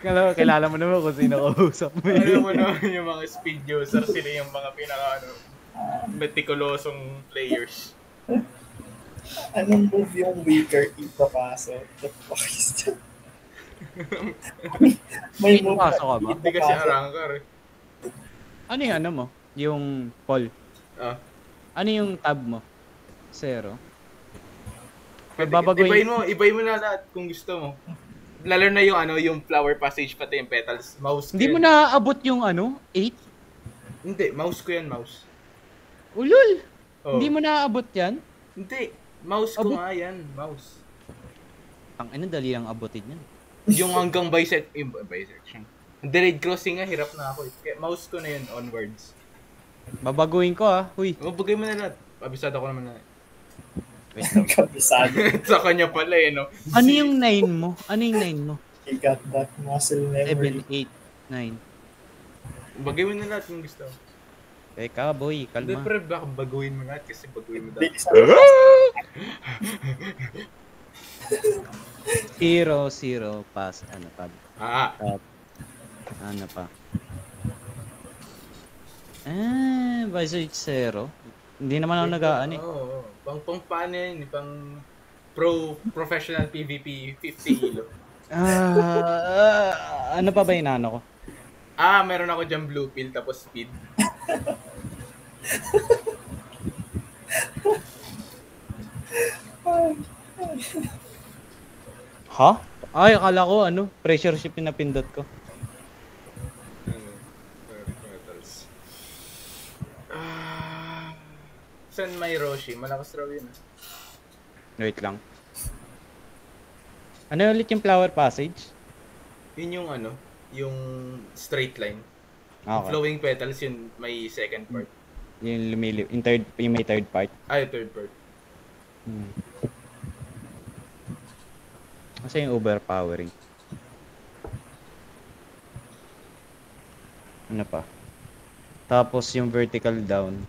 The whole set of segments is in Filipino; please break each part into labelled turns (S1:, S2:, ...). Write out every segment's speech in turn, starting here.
S1: Kilala mo naman kung sino kausap mo.
S2: Alam mo naman yung mga speed user, sila yung mga meticulosong players.
S3: Anong move yung weaker ipapaso? The fuck is that? May move
S1: Ipapaso ka ba?
S2: Hindi kasi arangkar eh.
S1: Ano yung ano mo? Yung Paul? Ano yung tab mo? 0?
S2: Ibayin mo na lahat kung gusto mo. Lalo na yung yung flower passage pati yung petals. Mouse ko
S1: Hindi mo naaabot yung 8?
S2: Hindi, mouse ko yan, mouse.
S1: Ulul! Hindi mo naaabot yan?
S2: Hindi, mouse ko nga yan, mouse.
S1: Ang dali lang abutin yan.
S2: Yung hanggang bisection. Delayed crossing nga, hirap na ako. Kaya mouse ko na yun, onwards.
S1: Babaguhin ko Huy.
S2: Mabagay mo na lahat. Abisado ko naman na.
S1: Wait lang.
S3: Kabisado.
S2: Sa kanya pala no?
S1: Ano yung 9 mo?
S3: You got that muscle memory.
S1: 7, 8, 9.
S2: Bagay mo na lahat kung gusto.
S1: Teka boy, kalma.
S2: Hindi, pero baka baguhin mo lahat kasi baguhin mo dahil.
S1: 0, pass. Ano pa? Ano pa? Visage 0. Hindi naman ako nag-aani.
S2: Pang paano yun? Pang professional PvP 50 kilo.
S1: Ano pa ba yung ko?
S2: Meron ako dyan blue pill tapos speed.
S1: Ha? Ay, akala ko pressure shift yung napindot ko.
S2: Saan may Roshi? Malakas raw yun.
S1: Wait lang. Ano ulit yung flower passage?
S2: Yun yung yung straight line.
S1: Okay.
S2: Yung flowing petals yun may second part.
S1: Yung may third part.
S2: Yung third part.
S1: Kasi yung overpowering. Ano pa? Tapos yung vertical down.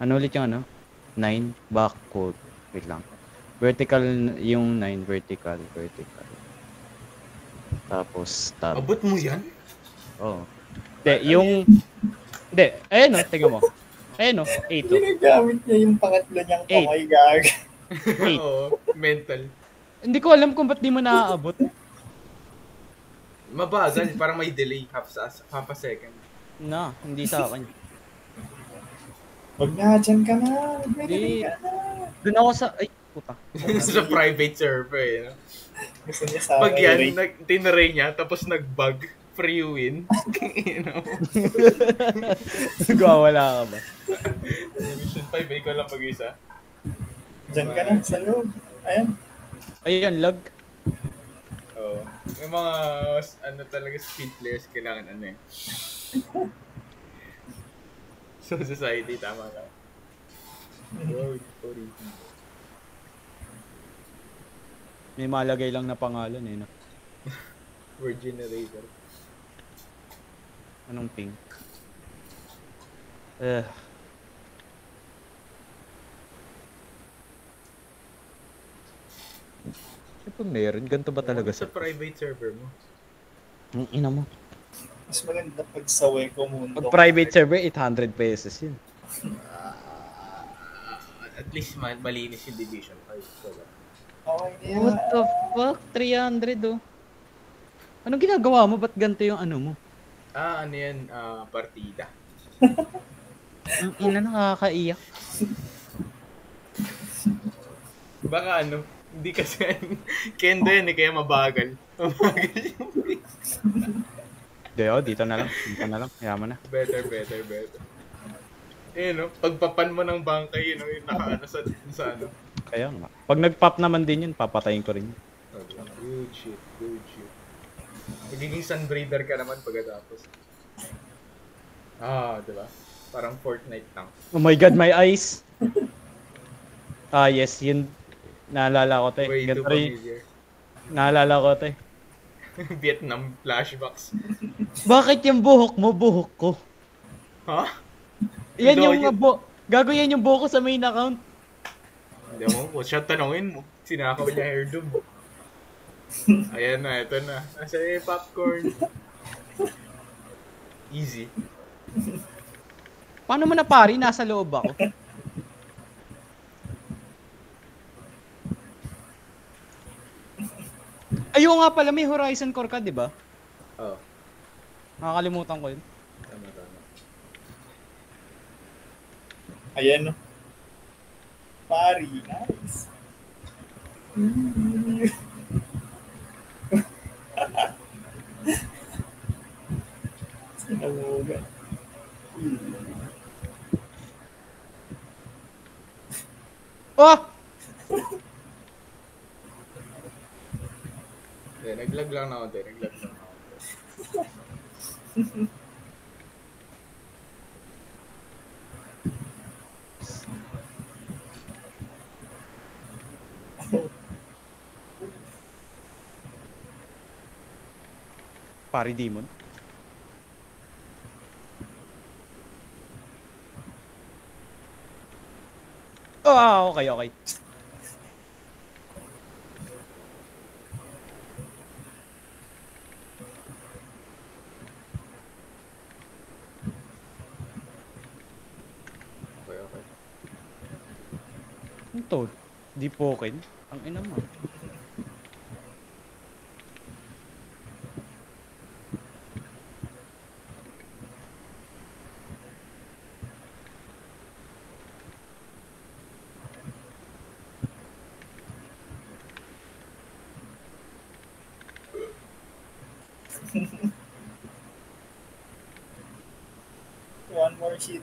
S1: Ano ulit yung 9 backward. Wait lang. Vertical yung 9 vertical. Tapos tab.
S2: Abot mo yan?
S1: Oo. Hindi, ayun tingnan mo. Ayun 8.
S3: Ginagamit niya yung pangatlo niyang kamay, gag.
S1: 8.
S2: Oo, mental.
S1: Hindi ko alam kung ba't di mo naaabot.
S2: Mabagal, parang may delay half a second.
S1: Hindi sa akin.
S3: Wag na, dyan ka na.
S1: Doon ako sa... Ay, puta.
S2: Sa private server, no?
S3: Gusto niya sa...
S2: Pag yan, tinaray niya, tapos nag-bug, free win.
S1: Nagwawala ka ba?
S2: Mission 5, ikaw lang mag-isa.
S3: Dyan ka na, sa loob.
S1: Ayun, lag.
S2: Oo. Yung mga, talaga speed players, kailangan So, society, tama ka.
S1: May malagay lang na pangalan no?
S2: Word generator.
S1: Anong ping? Ito meron. Ganito ba talaga
S2: sa private server mo?
S1: Ang ina mo.
S3: Mas maganda pag sa Weko Mundo.
S1: Pag private server, 800 pesos yun.
S2: At least malinis yung Division 5.
S3: Okay, yeah.
S1: What the fuck? 300 Anong ginagawa mo? Ba't ganito yung mo?
S2: Partida.
S1: Ang ina, nakakaiyak.
S2: Baka hindi kasi Kendo yan kaya mabagal. Mabagal yung
S1: Dito na lang. Yaman na.
S2: Better. Pagpapan mo ng bangkay, yung naka sa
S1: Kaya nga. Pag nag-pop naman din yun, papatayin ko rin.
S2: Good shit. Magiging sunbreather ka naman pagkatapos. Diba? Parang Fortnite tank.
S1: Oh my god, my eyes! Yes, yun. Naalala ko, te.
S2: Way too familiar.
S1: Naalala ko, te.
S2: Vietnam flashbacks.
S1: Bakit yung buhok mo, buhok ko?
S2: Ha?
S1: Yan yung gago yan yung buhok ko sa main account.
S2: Hindi mo, siya tanongin mo. Sinakaw niya hairdo mo. Ayan na, ito na. Nasa yung popcorn. Easy.
S1: Paano mo na pari? Nasa loob ako. Ayun nga pala, may Horizon Core ka, di ba?
S2: Oh,
S1: Nakakalimutan ko yun.
S2: tama.
S3: Ayan, no? Pari, nice. Sinalugan.
S1: Oh!
S2: Naglag lang ako.
S1: Pari Demon. Oh, okay.
S2: Okay.
S1: Ito, di pokin. Ang ina mo.
S3: One more hit.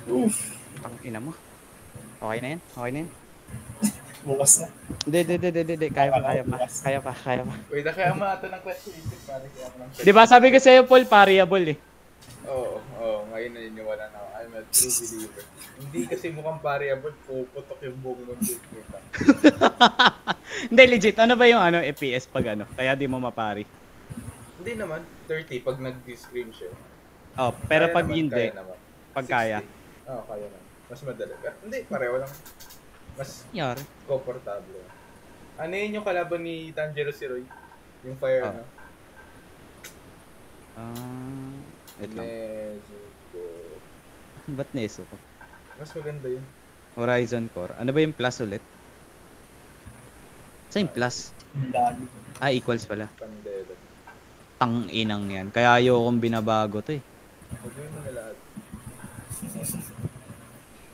S3: Oof.
S1: Ang ina mo. Okay na yan?
S3: Bukas na.
S1: Hindi. Kaya pa.
S2: Wait, kaya mo ito ng question isip para kaya mo ng question.
S1: Di ba sabi ko sa'yo, Paul, variable eh.
S2: Oo. Ngayon naniniwala na ako. I'm a true believer. Hindi kasi mukhang variable, puputok yung buong mundo.
S1: Hindi, legit. Ano ba yung FPS pag Kaya di mo mapari.
S2: Hindi naman. 30 pag nag-scream siya.
S1: Oh, pero
S2: Kaya
S1: pag
S2: naman,
S1: hindi,
S2: kaya naman.
S1: pag kaya.
S2: 60. Oo, kaya naman. Mas madali. Hindi, pareho lang. Mas
S1: Yar.
S2: komportable. Ano yun yung kalaban ni Tanjiro Shiroy? Yung fire,
S1: Oh. Wait lang.
S2: Nezuko.
S1: Ba't neso ko?
S2: Mas maganda yun.
S1: Horizon Core. Ano ba yung plus ulit? Saan yung plus?
S3: Dami.
S1: Equals pala.
S2: Pandelo.
S1: Tang inang yan. Kaya ayokong binabago to eh.
S2: Huwag mo na lahat.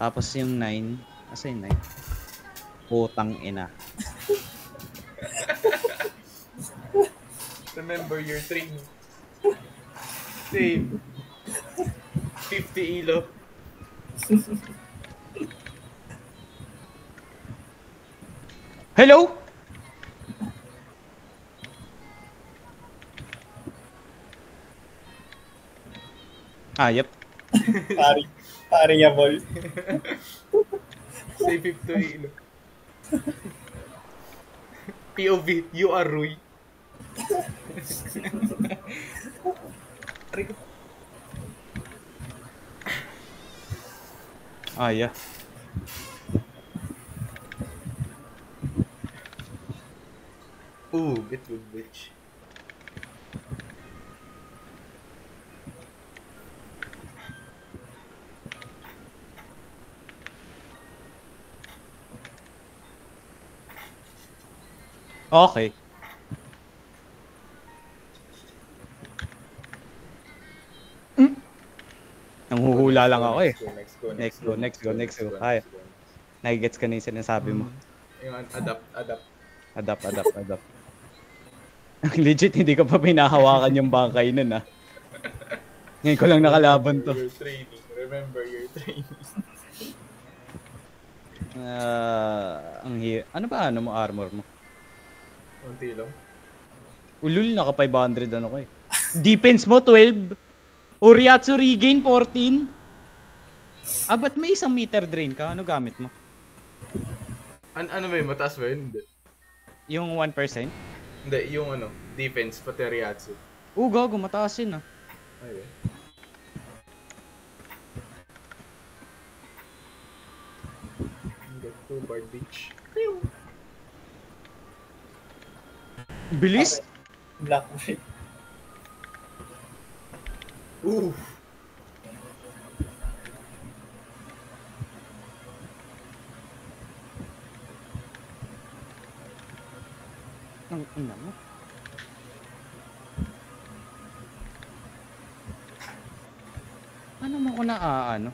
S1: Tapos yung 9. Asa yung 9? Putang ina.
S2: Remember your training. Save. 50 elo.
S1: Hello? Yep.
S3: Variable.
S2: Save 50 elo. POV, you are Rui.
S1: Yeah.
S2: Ooh, Bitwood Witch.
S1: Okay. Nanghuhula lang ako eh. Next go. Ay, nagigets ka na yung sinasabi mo.
S2: Yung adapt.
S1: Adapt. Legit, hindi ko pa pinahawakan yung bangkay nun Ngayon ko lang nakalaban to.
S2: Your training. Remember your training.
S1: Ano ba mo armor mo?
S2: Unti lang.
S1: Ulul, naka 500 ko eh. Defense mo 12. Oriatsu regain 14. Ba't may isang meter drain ka? Ano gamit mo?
S2: Ano ba yun? Mataas ba yun? Hindi.
S1: Yung 1%?
S2: Hindi, yung defense, pati Ryatsu.
S1: Gago, mataas yun
S2: Okay. Get to Bard Beach.
S1: Bilis?
S3: Black White.
S2: Ooh.
S1: Ang ina mo. Ano mo ko na ano?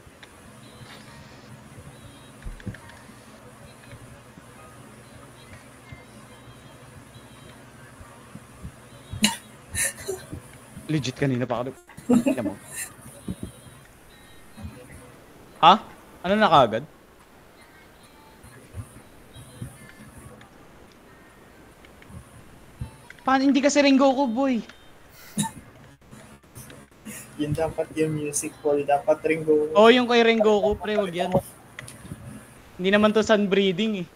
S1: Legit kanina pa ako. Tingnan mo. Ha? Ano na kagad? Paano hindi kasi Rengoku boy?
S3: Yun dapat yung music call. Dapat rin go.
S1: Oh, yung kay Rengoku pre, wag yan. Hindi naman to sun breathing eh.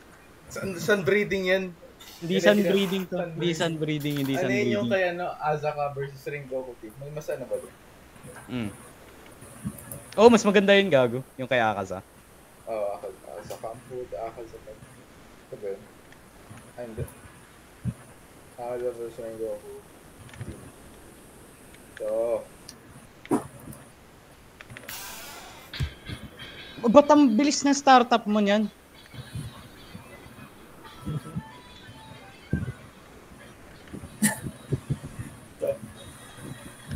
S2: Sun breathing yan.
S1: Hindi sun breathing to. Hindi sun breathing, hindi sun
S2: Ano yun yung
S1: breathing.
S2: kaya Azaka versus Rengoku team? May mas ano ba doon?
S1: Oh, mas maganda yun gago, yung kay Akaza.
S2: Oo, sa Kampo, Akal sa Kampo. Ito ba yun? Ay, hindi. Akal versus Rengoku team. So,
S1: Ba't ang bilis ng startup mo niyan?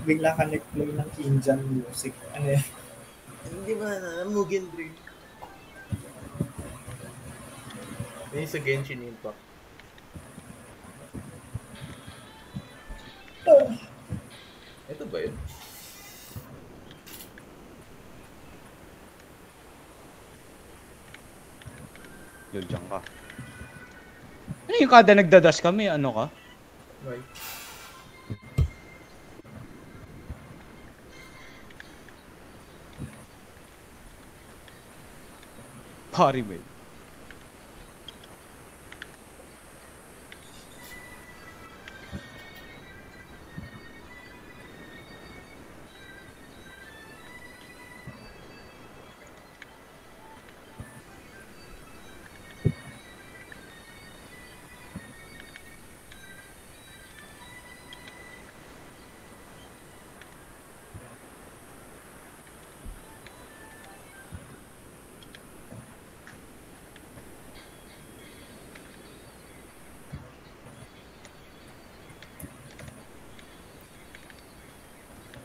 S3: Bigla ka nag-play ng Indian music. Ano yan?
S2: hindi ba na Mugen Dream? Yun sa Genshin Impact. Ito ba yun?
S1: Yun, dyan ka. Ano yung kada nagdadash kami? Ano ka?
S2: Right.
S1: Party ba yun?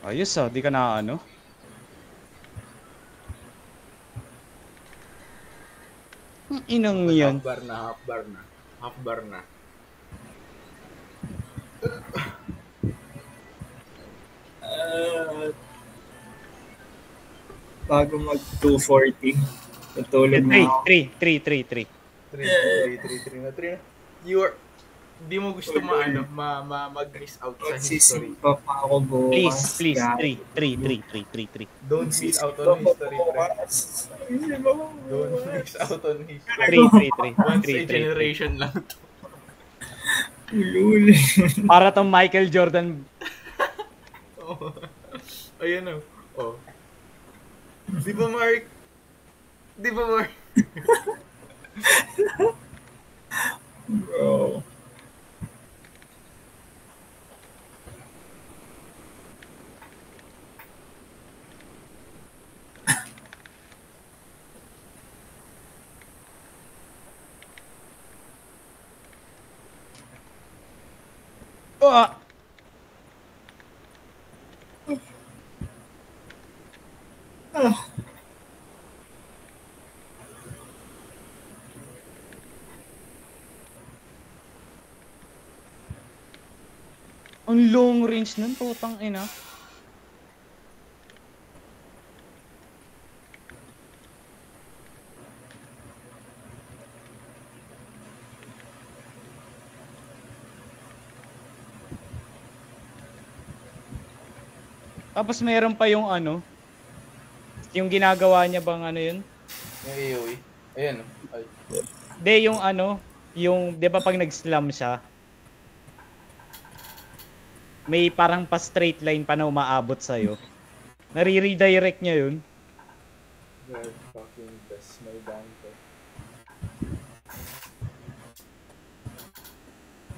S1: Ayos di ka na ano? Inang yan.
S2: Half bar na, half bar na. Half bar na.
S3: Bago mag 240. Tutulog na ako.
S1: 3.
S2: 3 na. You are, di mo gusto mag-miss out sa history.
S3: Magsisimpa pa ako bukas.
S1: Please.
S3: guys.
S1: 3.
S2: Don't miss out on history, pre.
S3: Magsisimpa pa
S2: Don't miss out on history.
S1: 3.
S2: Once a generation lang to.
S3: Ulul.
S1: Para tong Michael Jordan.
S2: Oh. Ayan o. Oh. Di ba, Mark?
S3: Bro.
S1: Ah! Ang long range nun, putang ina. Tapos meron pa yung ano, yung ginagawa niya bang ano yun?
S2: Yung AOE. Ayan o. Ay.
S1: De yung ano, yung 'di ba pag nag-slam siya, may parang pa straight line pa na umaabot sa iyo. Nare-redirect niya yun.
S2: God fucking bless my Dante.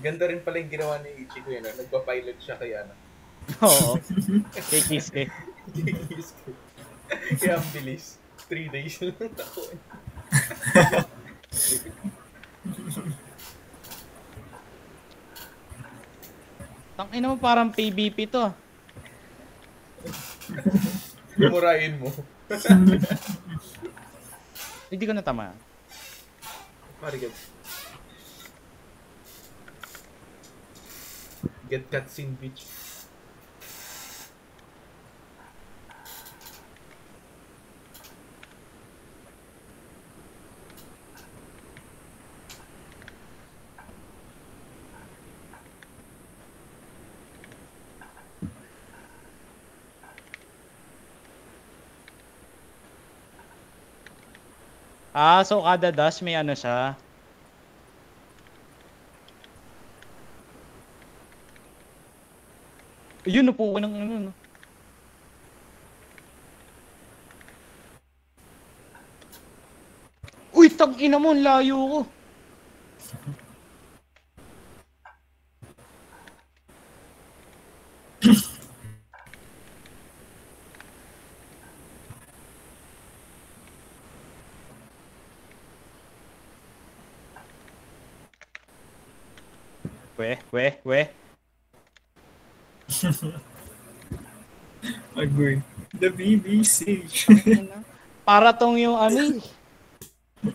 S2: Ganda rin pala yung ginawa ni Ichigo yun. Nagpa-pilot siya kay ano.
S1: Oo. Kay Kisuke.
S2: Kaya ang bilis. 3 days lang ako.
S1: Tangina mo parang PVP to.
S2: Murahin mo.
S1: Hindi ko natama.
S2: Marigat. Get cutscene, bitch.
S1: Ah, so kada dash may ano siya. Yun, upo ko ng ano, no? Uy, tangina mo, ang layo ko. We.
S3: Agree. The BBC.
S1: Para tong yung ano eh.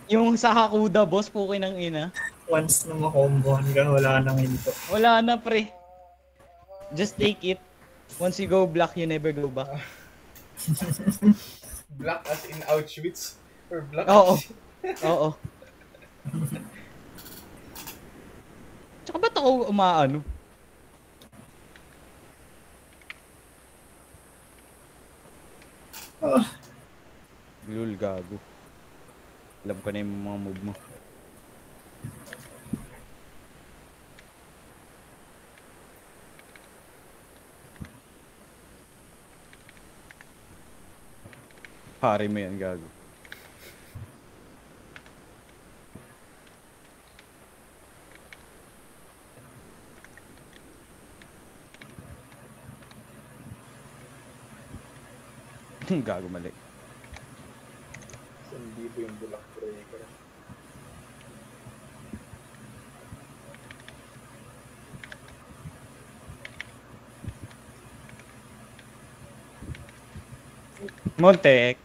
S1: Yung sa Hakuda boss, pukin ng ina.
S3: Once na makombohan ka, wala nang hinto.
S1: Wala na pre. Just take it. Once you go black, you never go back.
S2: Black as in Auschwitz? Or black
S1: Oo.
S2: as in...
S1: Oo. Tsaka ba't ako umaano? Lul, gago. Alam ko na yung mga move mo. Pare mo yan, gago. Gago, mali.
S2: Hindi po yung bulak breaker.
S1: Montek.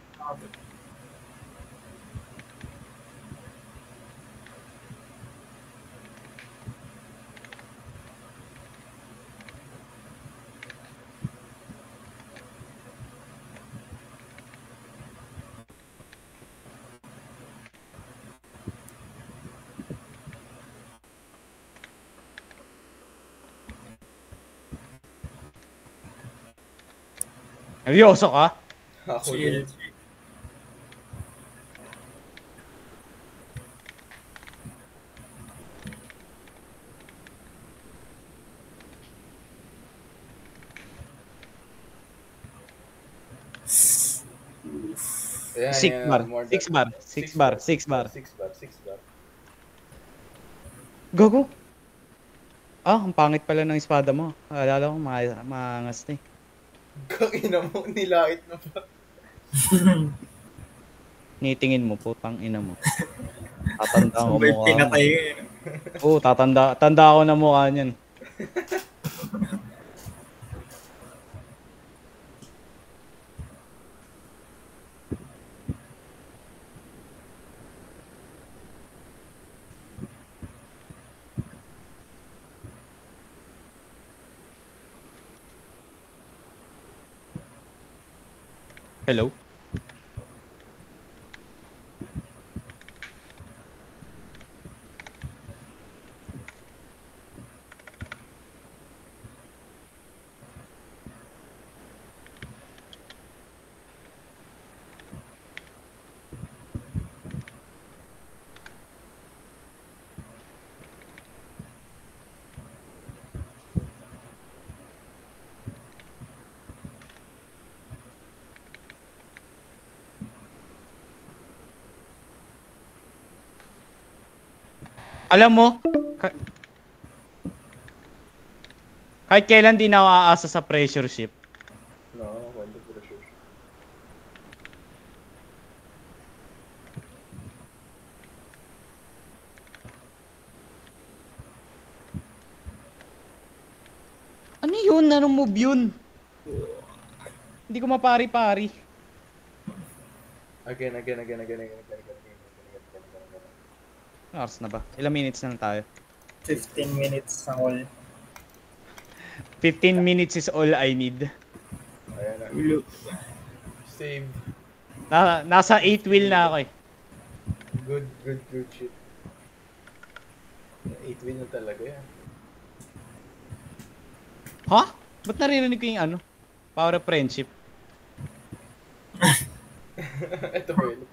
S1: Neryoso ka?
S2: Ako
S3: Chill.
S2: din. Ayan,
S1: 6
S2: ayan,
S1: bar.
S2: more
S1: 6
S2: than-
S1: bar. 6 bar. 6 bar.
S2: 6 bar.
S1: Gago. Ah, ang pangit pala ng espada mo. Alala ko, maangas na eh.
S2: Kangina mo, nilait na pa.
S1: Nitingin mo, putang ina mo. Tatanda ko
S3: Sabay
S1: mukha.
S3: pinatay ka eh.
S1: Oo, tanda ako na mukha niyan. Hello? Alam mo, Kahit kailan di na ako aasa sa pressure ship.
S2: No, kwento for sure.
S1: Ano yun? Anong move yun? Hindi ko mapari-pari.
S2: Again.
S1: Oras na ba? Ilang minutes na lang tayo?
S3: 15 minutes na all.
S1: 15 minutes is all I need.
S2: Ayan na. Save.
S1: Nasa 8 wheel na ako eh.
S2: Good shit. 8 win na talaga yan.
S1: Ha? Ba't naririnig ko yung ano? Power of friendship.
S2: Ito ba yun.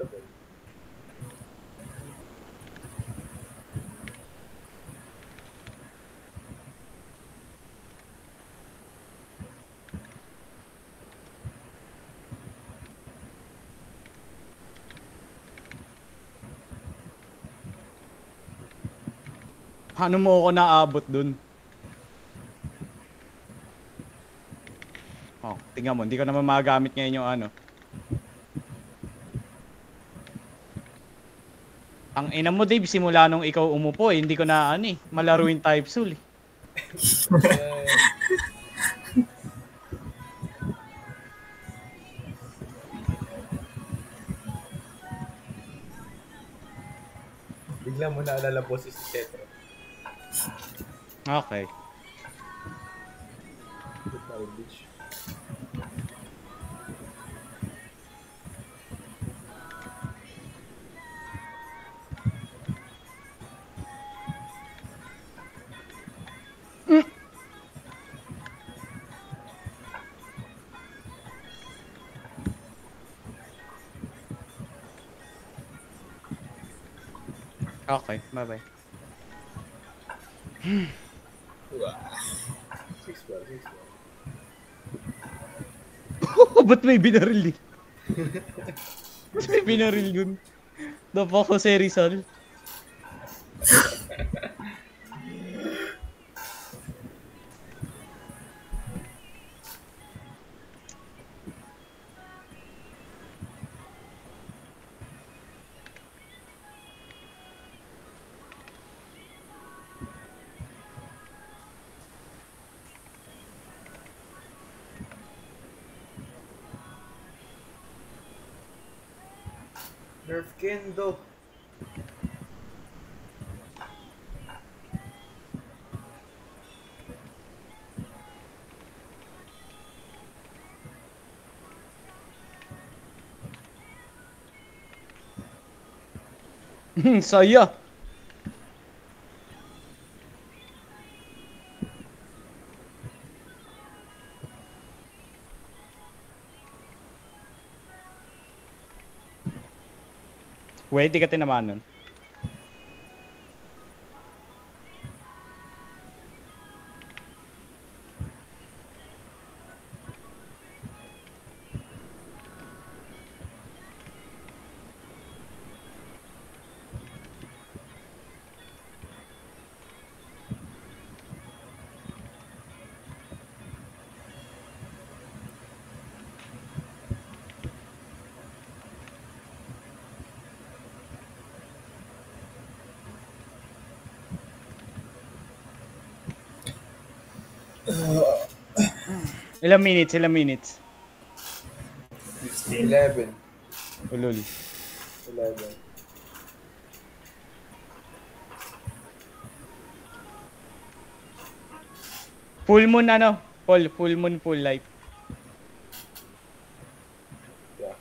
S1: Paano mo ako naabot dun? Oh, tingnan mo, hindi ko naman magagamit ngayon yung ano. Ang ina mo, Dave, simula nung ikaw umupo eh, hindi ko na ano eh, malaro yung type soul eh.
S2: Bigla mo naalala boses si Cetro.
S1: Okay.
S2: Beach.
S1: Okay, bye-bye.
S2: 6-12.
S1: Ba't may binaril eh? Ba't may binaril yun? Dapat ko si Rizal.
S2: Nerf Kendo.
S1: Saya. Wait, di ka tinamaan nun. Ilang minutes?
S3: 15.
S2: 11.
S1: Ulul.
S2: 11.
S1: Full moon ano? Full moon, full life.
S2: Yeah.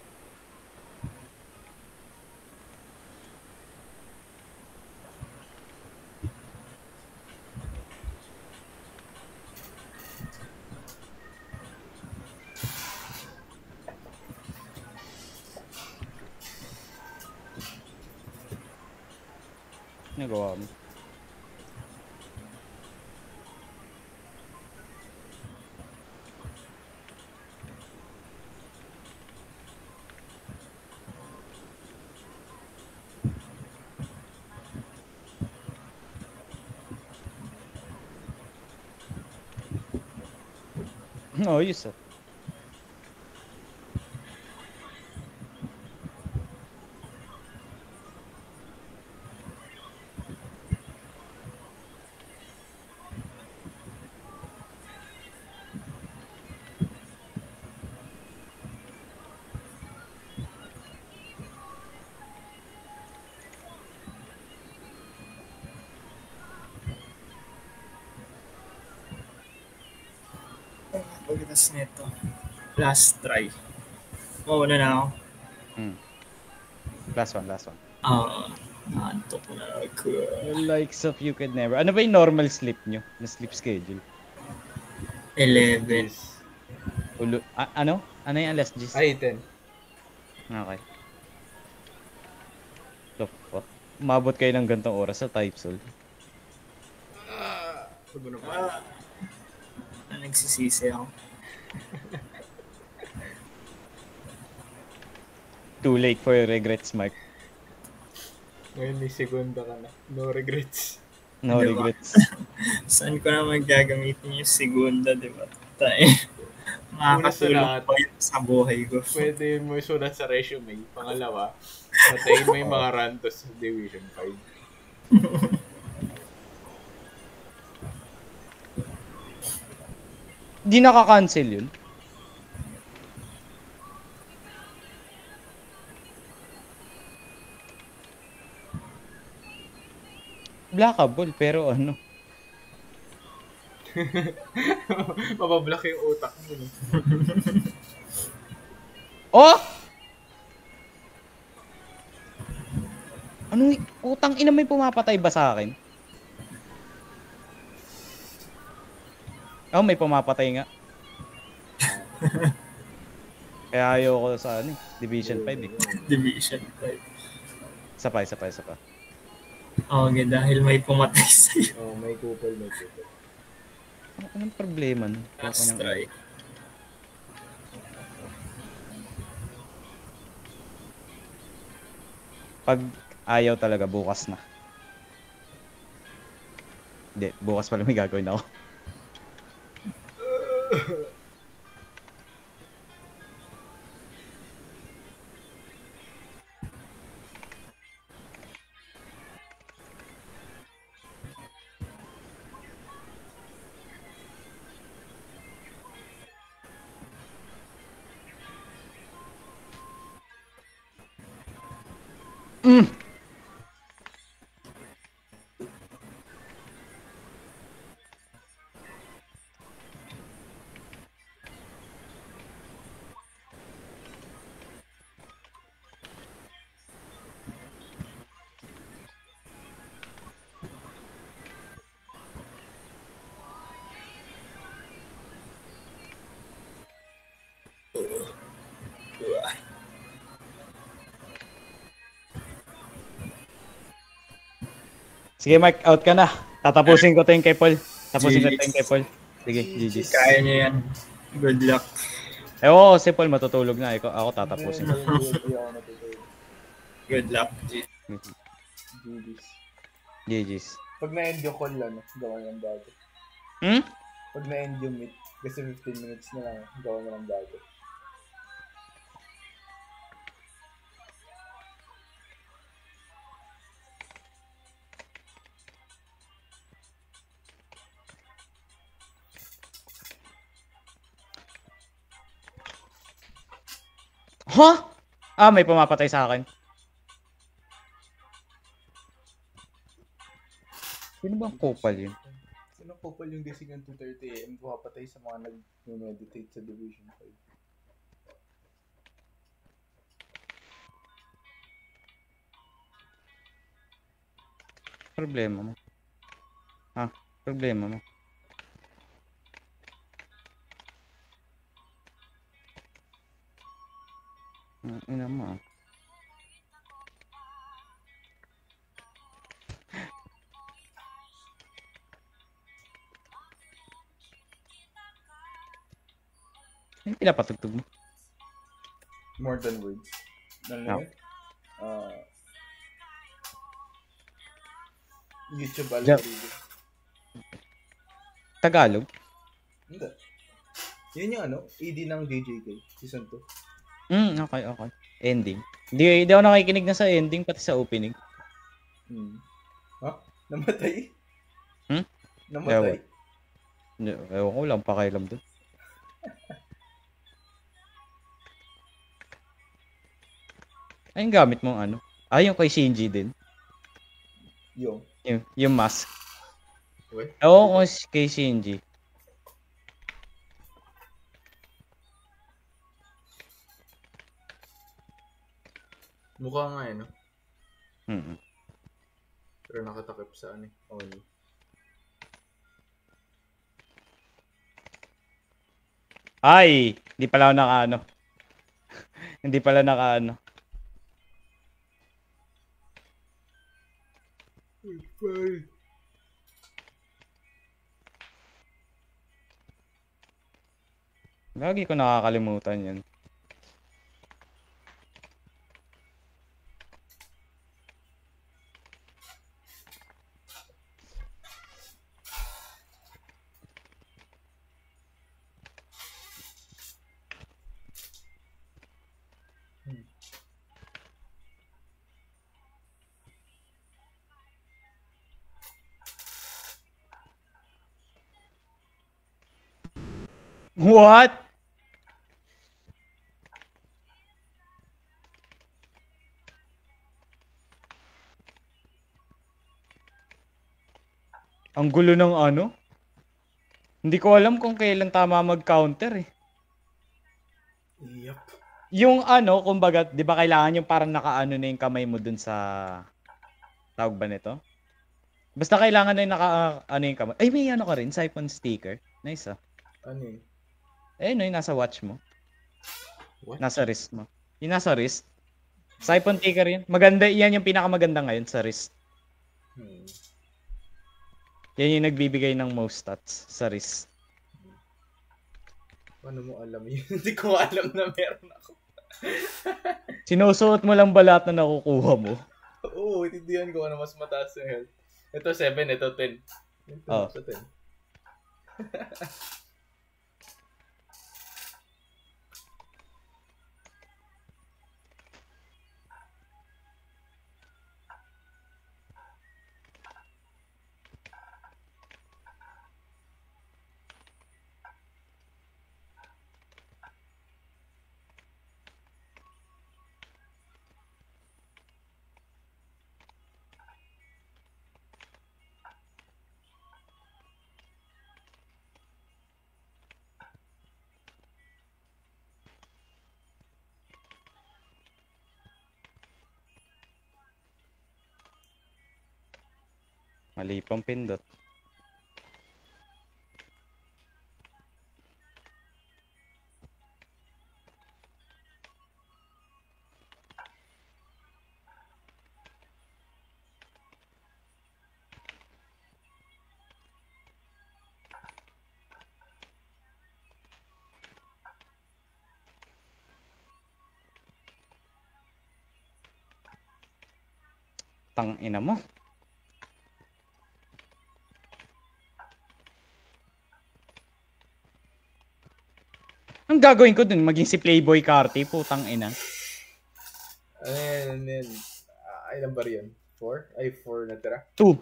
S1: Nagawa mo. Oh, yes.
S3: Pagkatas nito. Last try. Mauna na ako.
S1: Last one, last one.
S3: Naantok na ako.
S1: The likes of you could never. Ano ba yung normal sleep nyo? Na sleep schedule?
S3: 11.
S1: Ano? Ano yung alas 10?
S2: Ay, 10.
S1: Okay. So, umabot kayo ng gantong oras sa type sol.
S3: Nagsisisi ako.
S1: Too late for your regrets, Mark.
S2: Ngayon may segunda ka na. No regrets.
S1: No
S3: Diba?
S1: regrets.
S3: Saan ko naman gagamitin yung segunda, di ba? Tayo. Makakatulong pa yun sa buhay ko.
S2: Pwede mo sulat sa resume. Pangalawa, patayin mo yung mga rantos sa Division 5.
S1: Di nakaka-cancel yun. Blackable, pero ano?
S2: Mabablock yung utak mo. No?
S1: Oh! Anong utang ina may pumapatay ba sa akin? Oh, may pumapatay nga. Kaya ayoko sa ano, Division 5 eh.
S3: Division 5.
S1: Isa pa.
S3: Okay, dahil may pumatay sa'yo.
S2: Oh, may kupal.
S1: Anong problema nun?
S3: Last try.
S1: Pag ayaw talaga, bukas na. Hindi, bukas pala may gagawin ako. Sige, Mark, out ka na. Tatapusin ko to yung kay Paul. Sige, GG's.
S3: Kaya niya yan. Good luck.
S1: Oo, si Paul matutulog na. Ako tatapusin ko.
S3: Good luck.
S1: GG's.
S2: Pag na-end yung call, gawa ng bago. Pag na-end yung meet, kasi 15 minutes na lang, gawa na ng bago.
S1: Huh? May pumapatay sa akin. Sino ba ang kupal yun?
S2: Sino kupal yung gising ng 2:30 AM pumapatay sa mga nag-meditate sa Division 5?
S1: Problema mo. Problema mo. Ina mo. Ano pinapatugtog mo?
S2: More than words.
S1: No.
S2: YouTube algorithm.
S1: Tagalog?
S2: Hindi. Yun yung ano, ED ng DJK, season 2.
S1: Okay. Ending. Di ako nakikinig na sa ending, pati sa opening.
S2: Ha? Namatay?
S1: Hmm?
S2: Namatay?
S1: Ewan ko lang, pakailam doon. Ay, yung gamit mong ano? Yung kay Shinji din. Yung mask.
S2: Uy,
S1: Ewan ko kay Shinji.
S2: mukha nga eh, no? Pero nakatakip sa ano eh. Only.
S1: Ay! Hindi pala ako nakaano. Hindi pala nakaano. Lagi ko nakakalimutan yan. What? Ang gulo ng ano? Hindi ko alam kung kailan tama mag-counter eh.
S2: Yup.
S1: Yung ano, kumbaga, di ba kailangan yung parang nakaano na yung kamay mo dun sa... Tawag ba nito? Basta kailangan na yung ano yung kamay. Ay, may ano ka rin, siphon sticker. Nice ah.
S2: Ano yun?
S1: No, yung nasa watch mo.
S2: What?
S1: Nasa wrist mo. Yung nasa wrist. Siphon sticker yun. Maganda, yan yung pinakamaganda ngayon sa wrist. Yan yung nagbibigay ng most stats sa wrist.
S2: Paano mo alam yun? Hindi ko alam na meron ako.
S1: Sinusuot mo lang ba lahat na nakukuha mo?
S2: Oo, itindihan ko ano mas mataas yung health. Ito 7, ito 10. Ito sa 10.
S1: Mali pang pindot. Tang ina mo. Ang gagawin ko dun, maging si Playboy Carti, putang ina.
S2: Ayun. Ilan ba rin? 4? Ay, 4 na tira?
S1: 2.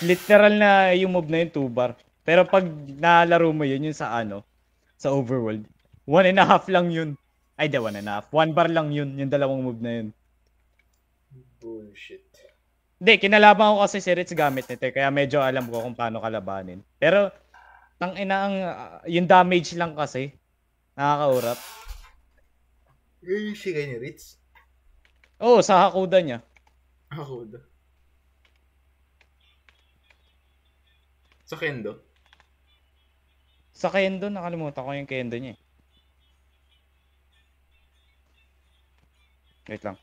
S1: Literal na yung move na yun, 2 bar. Pero pag nalaro mo yun, yung sa ano, sa overworld, 1.5 lang yun. Ay, 1.5. 1 bar lang yun, yung dalawang move na yun.
S2: Bullshit.
S1: Hindi, kinalaban ko kasi si Ritz gamit nito, kaya medyo alam ko kung paano kalabanin. Pero, yung damage lang kasi, nakakaurap.
S2: Yung Shigai ni Ritz?
S1: Oo, sa Hakuda niya.
S2: Hakuda. Sa Kendo?
S1: Sa Kendo, nakalimutan ko yung Kendo niya eh. Wait lang.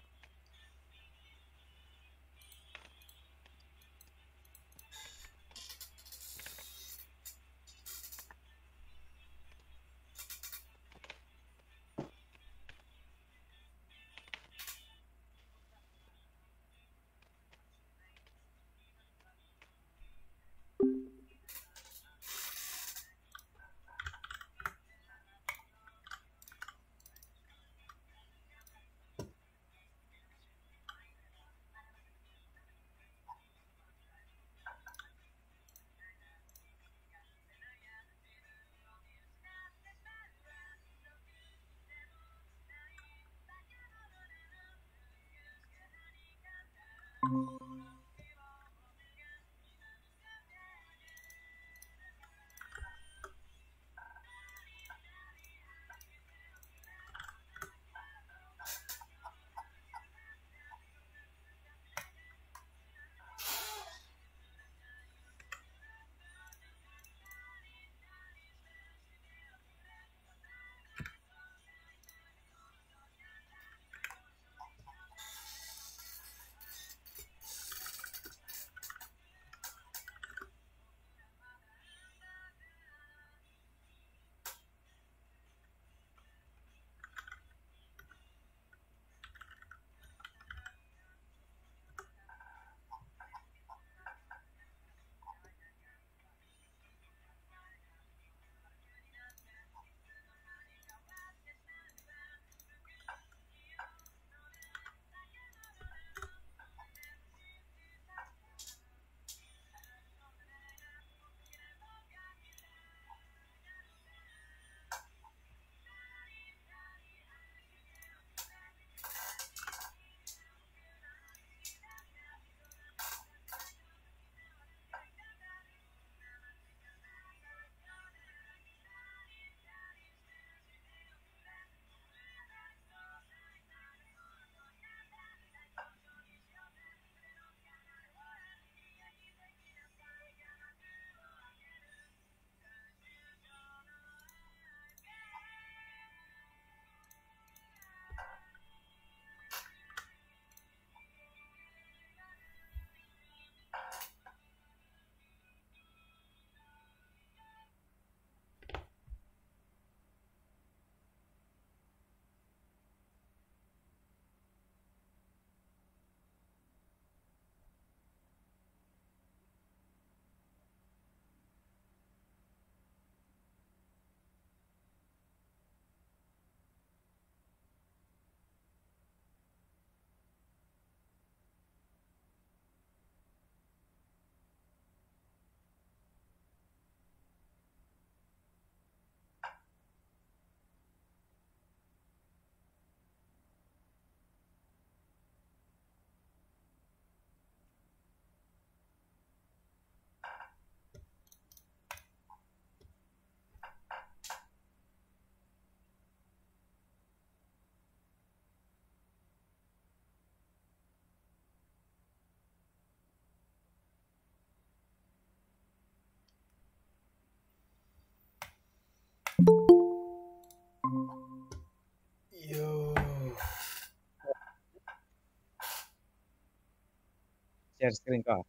S1: Share screen ko.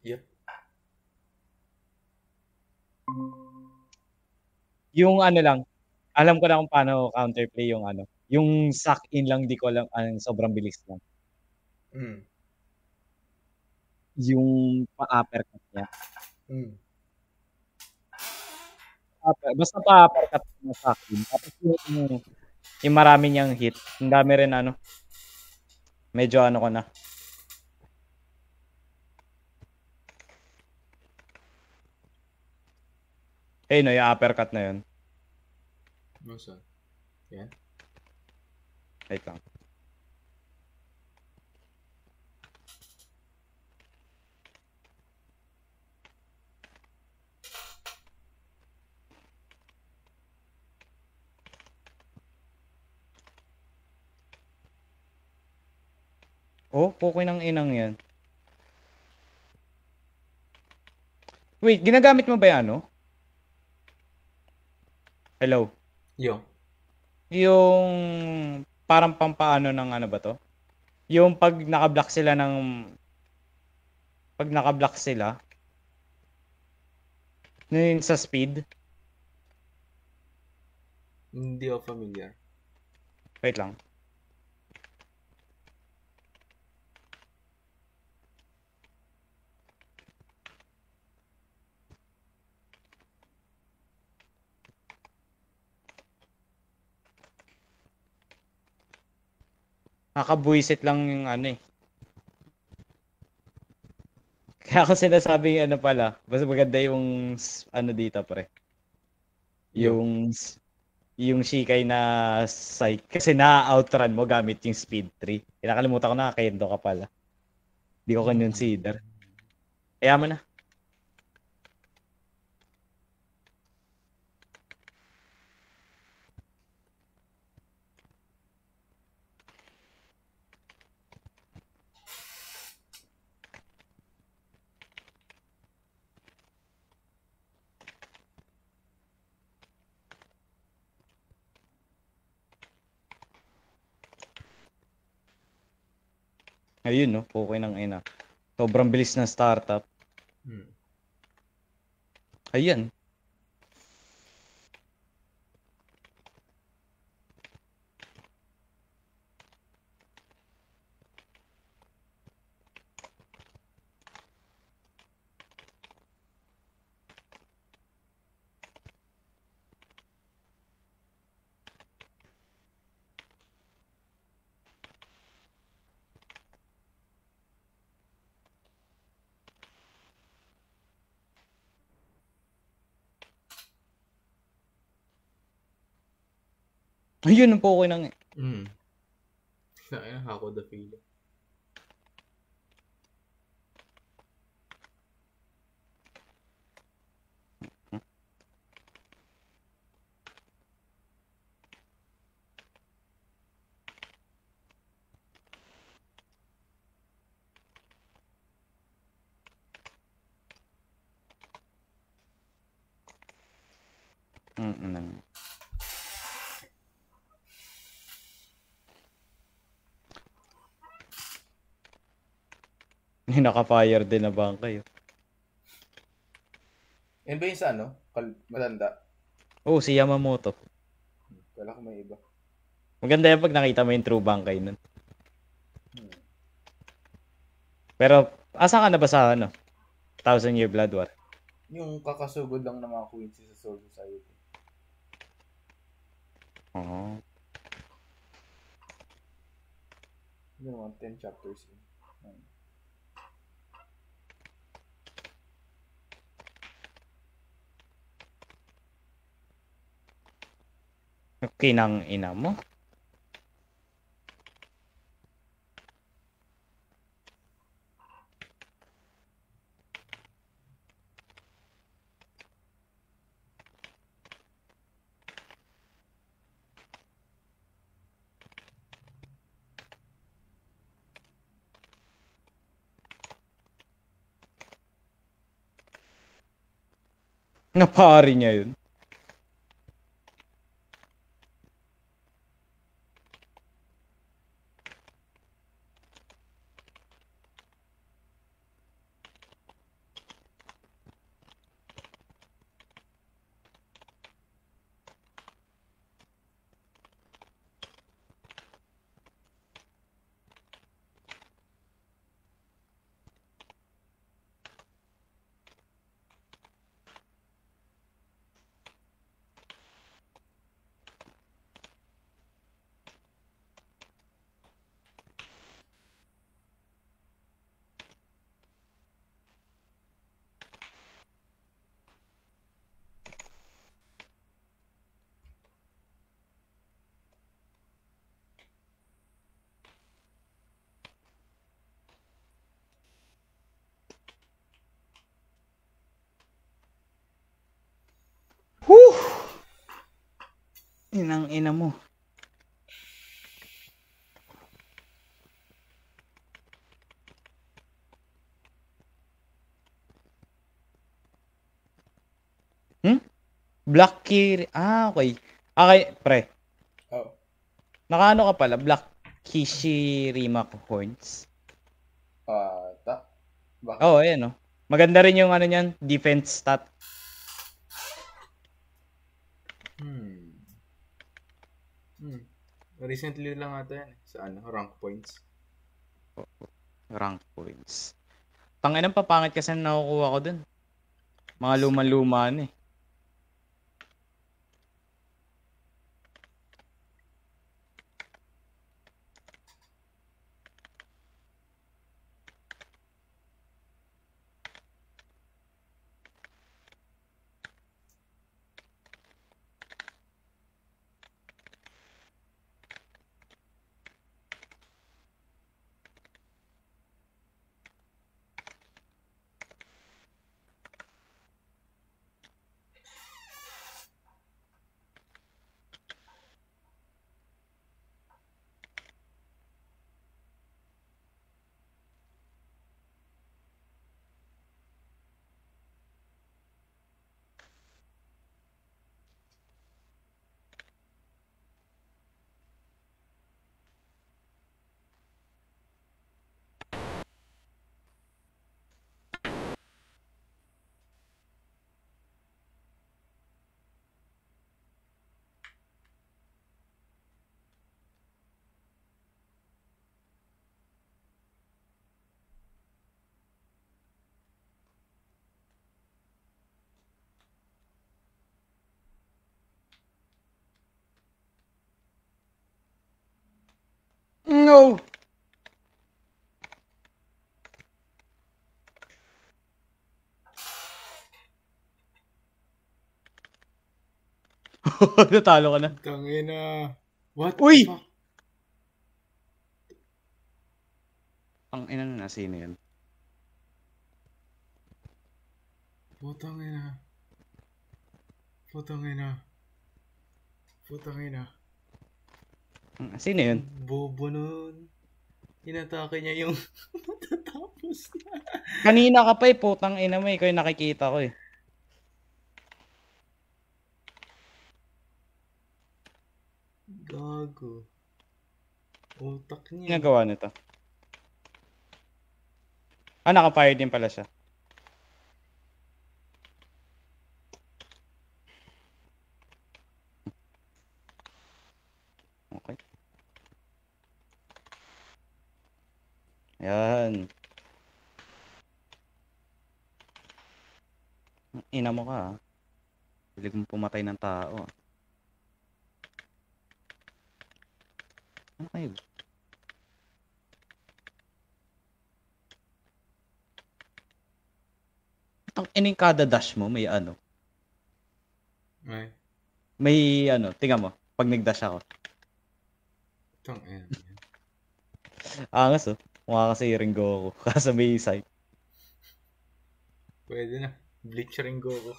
S2: Yep.
S1: Yung ano lang, alam ko na kung paano counterplay yung ano, yung suck in lang di ko alam sobrang bilis lang.
S2: Mm.
S1: Yung pa-uppercut niya.
S2: Mm.
S1: Basta pa-uppercut na suck in. Tapos yung marami niyang hit, ang dami rin ano, medyo ano ko na. No, yung uppercut na yun.
S2: Nasaan? Yan.
S1: Wait lang. Pukoy ng inang yan. Wait, ginagamit mo ba yan, no? Hello?
S2: Yo.
S1: Yung parang pampaano ng ano ba to? Yung pag naka-block sila yun sa speed.
S2: Hindi ako familiar.
S1: Wait lang. Nakabwisit lang yung ano eh. Kaya ako sinasabing ano pala, basta maganda yung ano dito pre. Yung Shikai na psych. Kasi na-outrun mo gamit yung speed 3. Kinakalimutan ko na Kendo ka pala. Hindi ko consider. Kaya mo na. Ayun no, okay ng ina. Sobrang bilis ng startup. Ayan. Ayun ang okay ng
S2: Ako the feeling.
S1: Naka-fire din na bangka yun.
S2: Yan ba yung sa ano? Matanda?
S1: Si Yamamoto.
S2: Kala ko may iba.
S1: Maganda yan pag nakita mo yung true bangkay nun. Pero, asa ka na ba sa ano? Thousand Year Blood War?
S2: Yung kakasugod lang ng mga queens sa Soul Society.
S1: Oo.
S2: Yun naman, 10 chapters in.
S1: Kinang ina mo. Napari niya yun. Whew! Inang ina mo. Black Key. Okay. Okay, pre.
S2: Oh.
S1: Nakaano ka pala? Black Kishirima Horns.
S2: Bakit?
S1: Oo, ayan oh. Maganda rin yung ano niyan, defense stat.
S2: Recently lang ata yan sa rank points.
S1: Rank points. Tangina papangit kasi na nakukuha ko dun. Mga luma-luma na eh. No! Natalo ka na.
S2: Tangina. What
S1: Uy!
S2: the fuck?
S1: Ang ina na, sino yan?
S2: Putangina.
S1: Sino yun?
S2: Bobo nun. Inatake niya yung matatapos na.
S1: Kanina ka pa eh, putang ina mo, ikaw yung nakikita ko eh.
S2: Gago. Utak niya.
S1: Ginagawa nito. Naka-fire din pala siya. Okay. Yan. Ina mo ka ah. Hilig mo pumatay ng tao. Okay. Ang ining kada dash mo, may ano. May ano, tingnan mo. Pag nag-dash ako.
S2: Tangina.
S1: Angas oh. Mukha kasi Ringo ako. Kaso may side.
S2: Pwede na. Bleach Rengoku.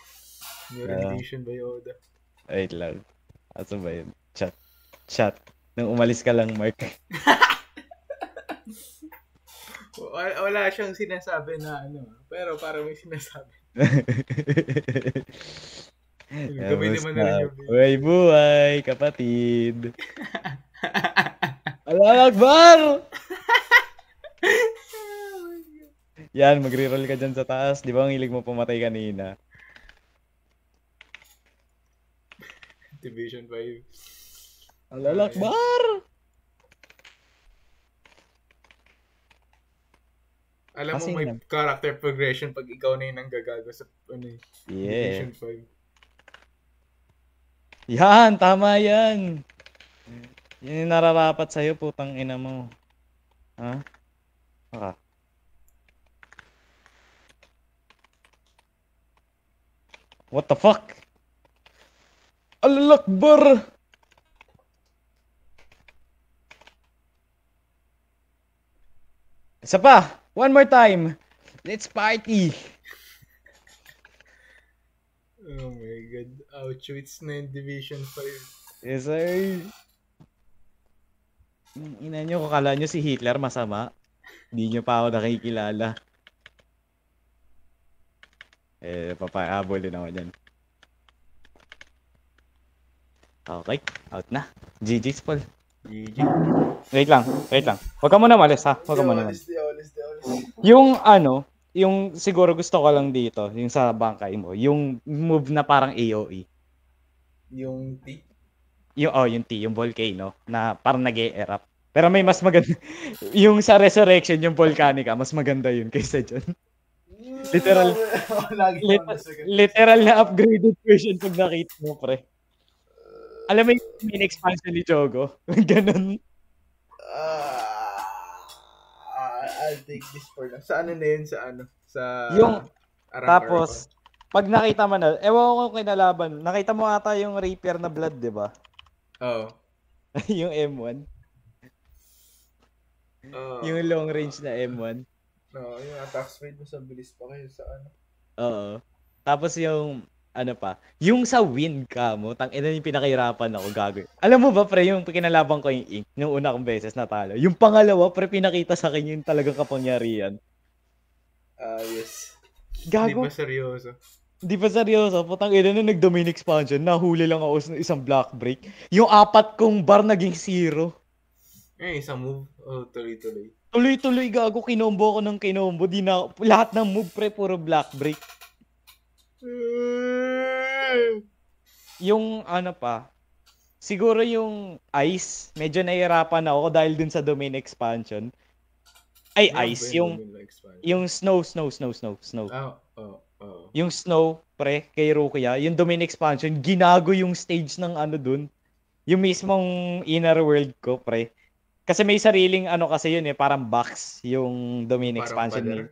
S2: New rendition by Oda.
S1: Wait lang. Asa ba yun? Chat. Nung umalis ka lang, Mark.
S2: Wala siyang sinasabi na ano. Pero parang may sinasabi. Gamitin mo na rin yung
S1: Buhay, buhay, kapatid. Allahu Akbar! Yan, magre-roll ka dyan sa taas. Di ba ang hilig mo pumatay kanina?
S2: Division 5.
S1: Allahu Akbar!
S2: Alam mo may character progression pag ikaw na yung nanggagago sa Division 5.
S1: Yan, tama yan. Yan yung nararapat sa'yo, putang ina mo. Ha? Baka. What the fuck? Allahu Akbar! Isa pa! One more time! Let's party!
S2: Oh my God. Auschwitz na yung Division 5.
S1: Yes, sir. Ina nyo, kung akala nyo si Hitler masama, hindi nyo pa ako nakikilala. Papahabol din ako dyan. Okay, out na. GG's, Paul.
S2: GG.
S1: Wait lang. Huwag ka muna malis, ha? Huwag ka muna malis.
S2: Di alis.
S1: Yung yung siguro gusto ko lang dito, yung sa bangkay mo, yung move na parang AOE.
S2: Yung T?
S1: Yung T, yung volcano, na parang nag-e-erupt. Pero may mas maganda, yung sa Resurrection, yung Volcanica, mas maganda yun kaysa dyan. Literal, literal na upgraded version pag nakita mo, pre. Alam mo yung main expansion ni Jogo? Ganun.
S2: I'll take this for now. Sa ano na yun? Sa
S1: Yung,
S2: Arang
S1: tapos, pag nakita mo na, ewan ko kung kinalaban, nakita mo ata yung Rapier na blood, di ba?
S2: Oo.
S1: Yung M1. Yung long range na M1.
S2: No, yung attack speed mo sa bilis pa kayo sa ano.
S1: Oo. Tapos yung, yung sa win ka mo, tangina yung pinakahirapan ako gagawin. Alam mo ba, pre, yung kinalaban ko yung ink, nung una kong beses natalo. Yung pangalawa, pre, pinakita sa akin yung talagang kapangyarihan.
S2: Yes.
S1: Gago. Di ba seryoso? Putang ina na nag-domain expansion, nahuli lang ako sa isang block break. Yung 4 kong bar naging 0.
S2: Isang move. Tuloy-tuloy.
S1: Tuloy-tuloy gago, kinombo ko ng kinombo. Di na, lahat ng move, pre, puro block break. Yung siguro yung ice, medyo nahihirapan ako dahil dun sa domain expansion. Ay, ice, yung snow. Yung snow, pre, kay Rukia, yung domain expansion, ginago yung stage ng dun. Yung mismong inner world ko, pre. Kasi may sariling kasi yun parang box yung domain expansion niya.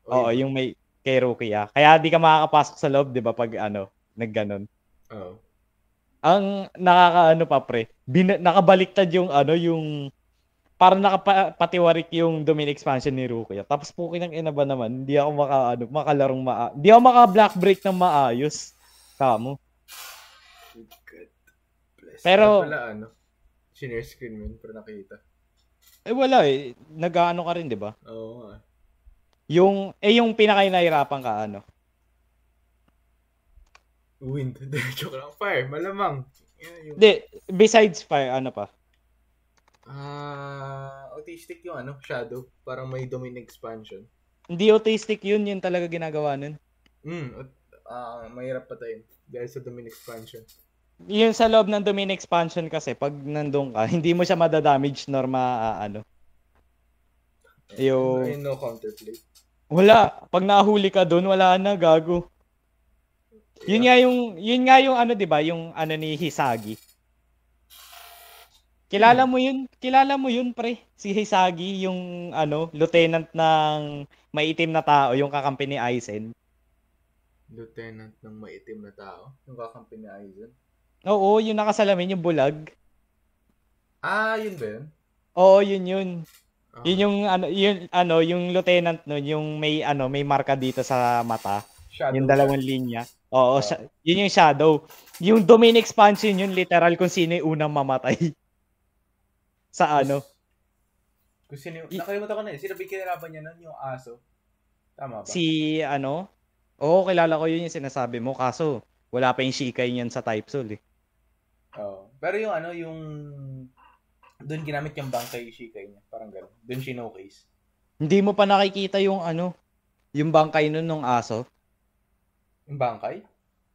S1: Oo, yung may kay Rukia. Kaya di ka makakapasok sa loob, 'di ba, pag nagganon.
S2: Oo.
S1: Ang nakakaano pa, pre. Nakabaliktad yung yung parang nakapatiwarik yung domain expansion ni Rukia. Tapos pukin ng ina ba naman, hindi ako makalarong hindi ako maka-black break ng maayos. Kamo.
S2: Good.
S1: Pero
S2: wala share screen mo pero nakita.
S1: Wala nag-aano ka rin, 'di ba?
S2: Oo.
S1: Yung pinaka-nahirapan ka
S2: Wind. Joke lang. Fire. Malamang.
S1: Hindi. Besides fire, ano pa?
S2: Autistic yung Shadow. Parang may domain expansion.
S1: Hindi autistic yun. Yun talaga ginagawa nun.
S2: Mahirap patayin. Dahil sa domain expansion.
S1: Yun sa loob ng domain expansion kasi, pag nandun ka, hindi mo siya madadamage nor
S2: Yung no counterplay.
S1: Wala. Pag nahuli ka doon, wala na, gago. Yeah. Yun nga yung 'di ba, yung ni Hisagi. Kilala mo yun, pre. Si Hisagi, yung lieutenant ng maitim na tao, yung kakampi ni Aizen.
S2: Lieutenant ng maitim na tao? Yung kakampi ni Aizen?
S1: Oo, yung nakasalamin, yung bulag.
S2: Yun ba yun?
S1: Oo, yun. Yun yung yung lieutenant nun, yung may may marka dito sa mata. Shadow, yung dalawang linya. Oo, yun yung shadow. Yung domain expansion yun, literal kung sino yung unang mamatay. Sa
S2: Kung sino, nakalimutan ko na sino ba kinalaban niya nun? Yung aso. Tama ba?
S1: Si oo, kilala ko yun yung sinasabi mo. Kaso, wala pa yung Shikai niyan sa Type Soul
S2: Pero yung yung doon ginamit yung bangkay Shikai niya. Parang gano'n. Doon showcase.
S1: Hindi mo pa nakikita yung yung bangkay nun ng aso.
S2: Yung bangkay?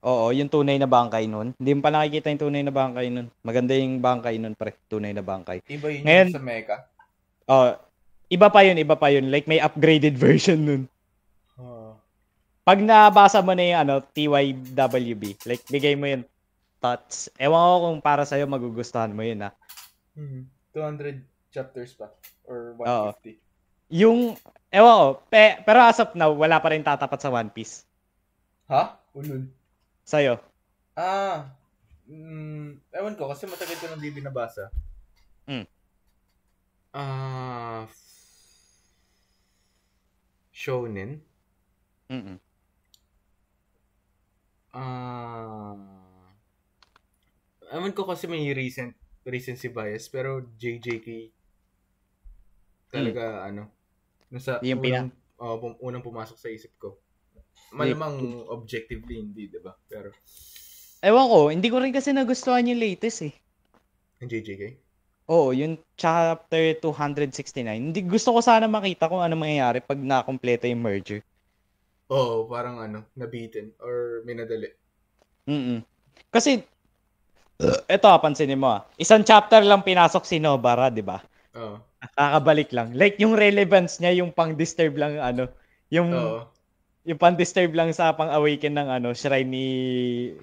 S1: Oo, yung tunay na bangkay nun. Hindi mo pa nakikita yung tunay na bangkay nun. Maganda yung bangkay nun, pre. Tunay na bangkay.
S2: Iba yun ngayon, yung sa mecha?
S1: Iba pa yun. Like, may upgraded version nun. Pag nabasa mo na yung TYWB, like, bigay mo yung thoughts. Ewan ko kung para sa'yo magugustuhan mo yun,
S2: 200 chapters pa. Or 150.
S1: Yung, ewan ko, pero as of now, wala pa rin tatapat sa One Piece.
S2: Ha? Ulul.
S1: Sa'yo?
S2: Ewan ko, kasi matagal ko nang di binabasa. Shonen?
S4: Aman ko kasi may recency bias, pero JJK talaga nasa
S1: Yung
S4: unang pumasok sa isip ko. Malamang objectively hindi, 'di ba? Pero
S1: ewan ko, hindi ko rin kasi nagustuhan yung latest eh.
S4: yung JJK.
S1: Oo, yung chapter 269. Hindi gusto ko sana makita kung ano mangyayari pag nakompleto yung merger.
S4: Oo, parang nabitin or minadali.
S1: Kasi eto, pansinin mo isang chapter lang pinasok si Nobara, 'di ba?
S4: Oo.
S1: Kakabalik lang. Like yung relevance niya yung pang-disturb lang yung yung pang-disturb lang sa pang-awaken ng shrine ni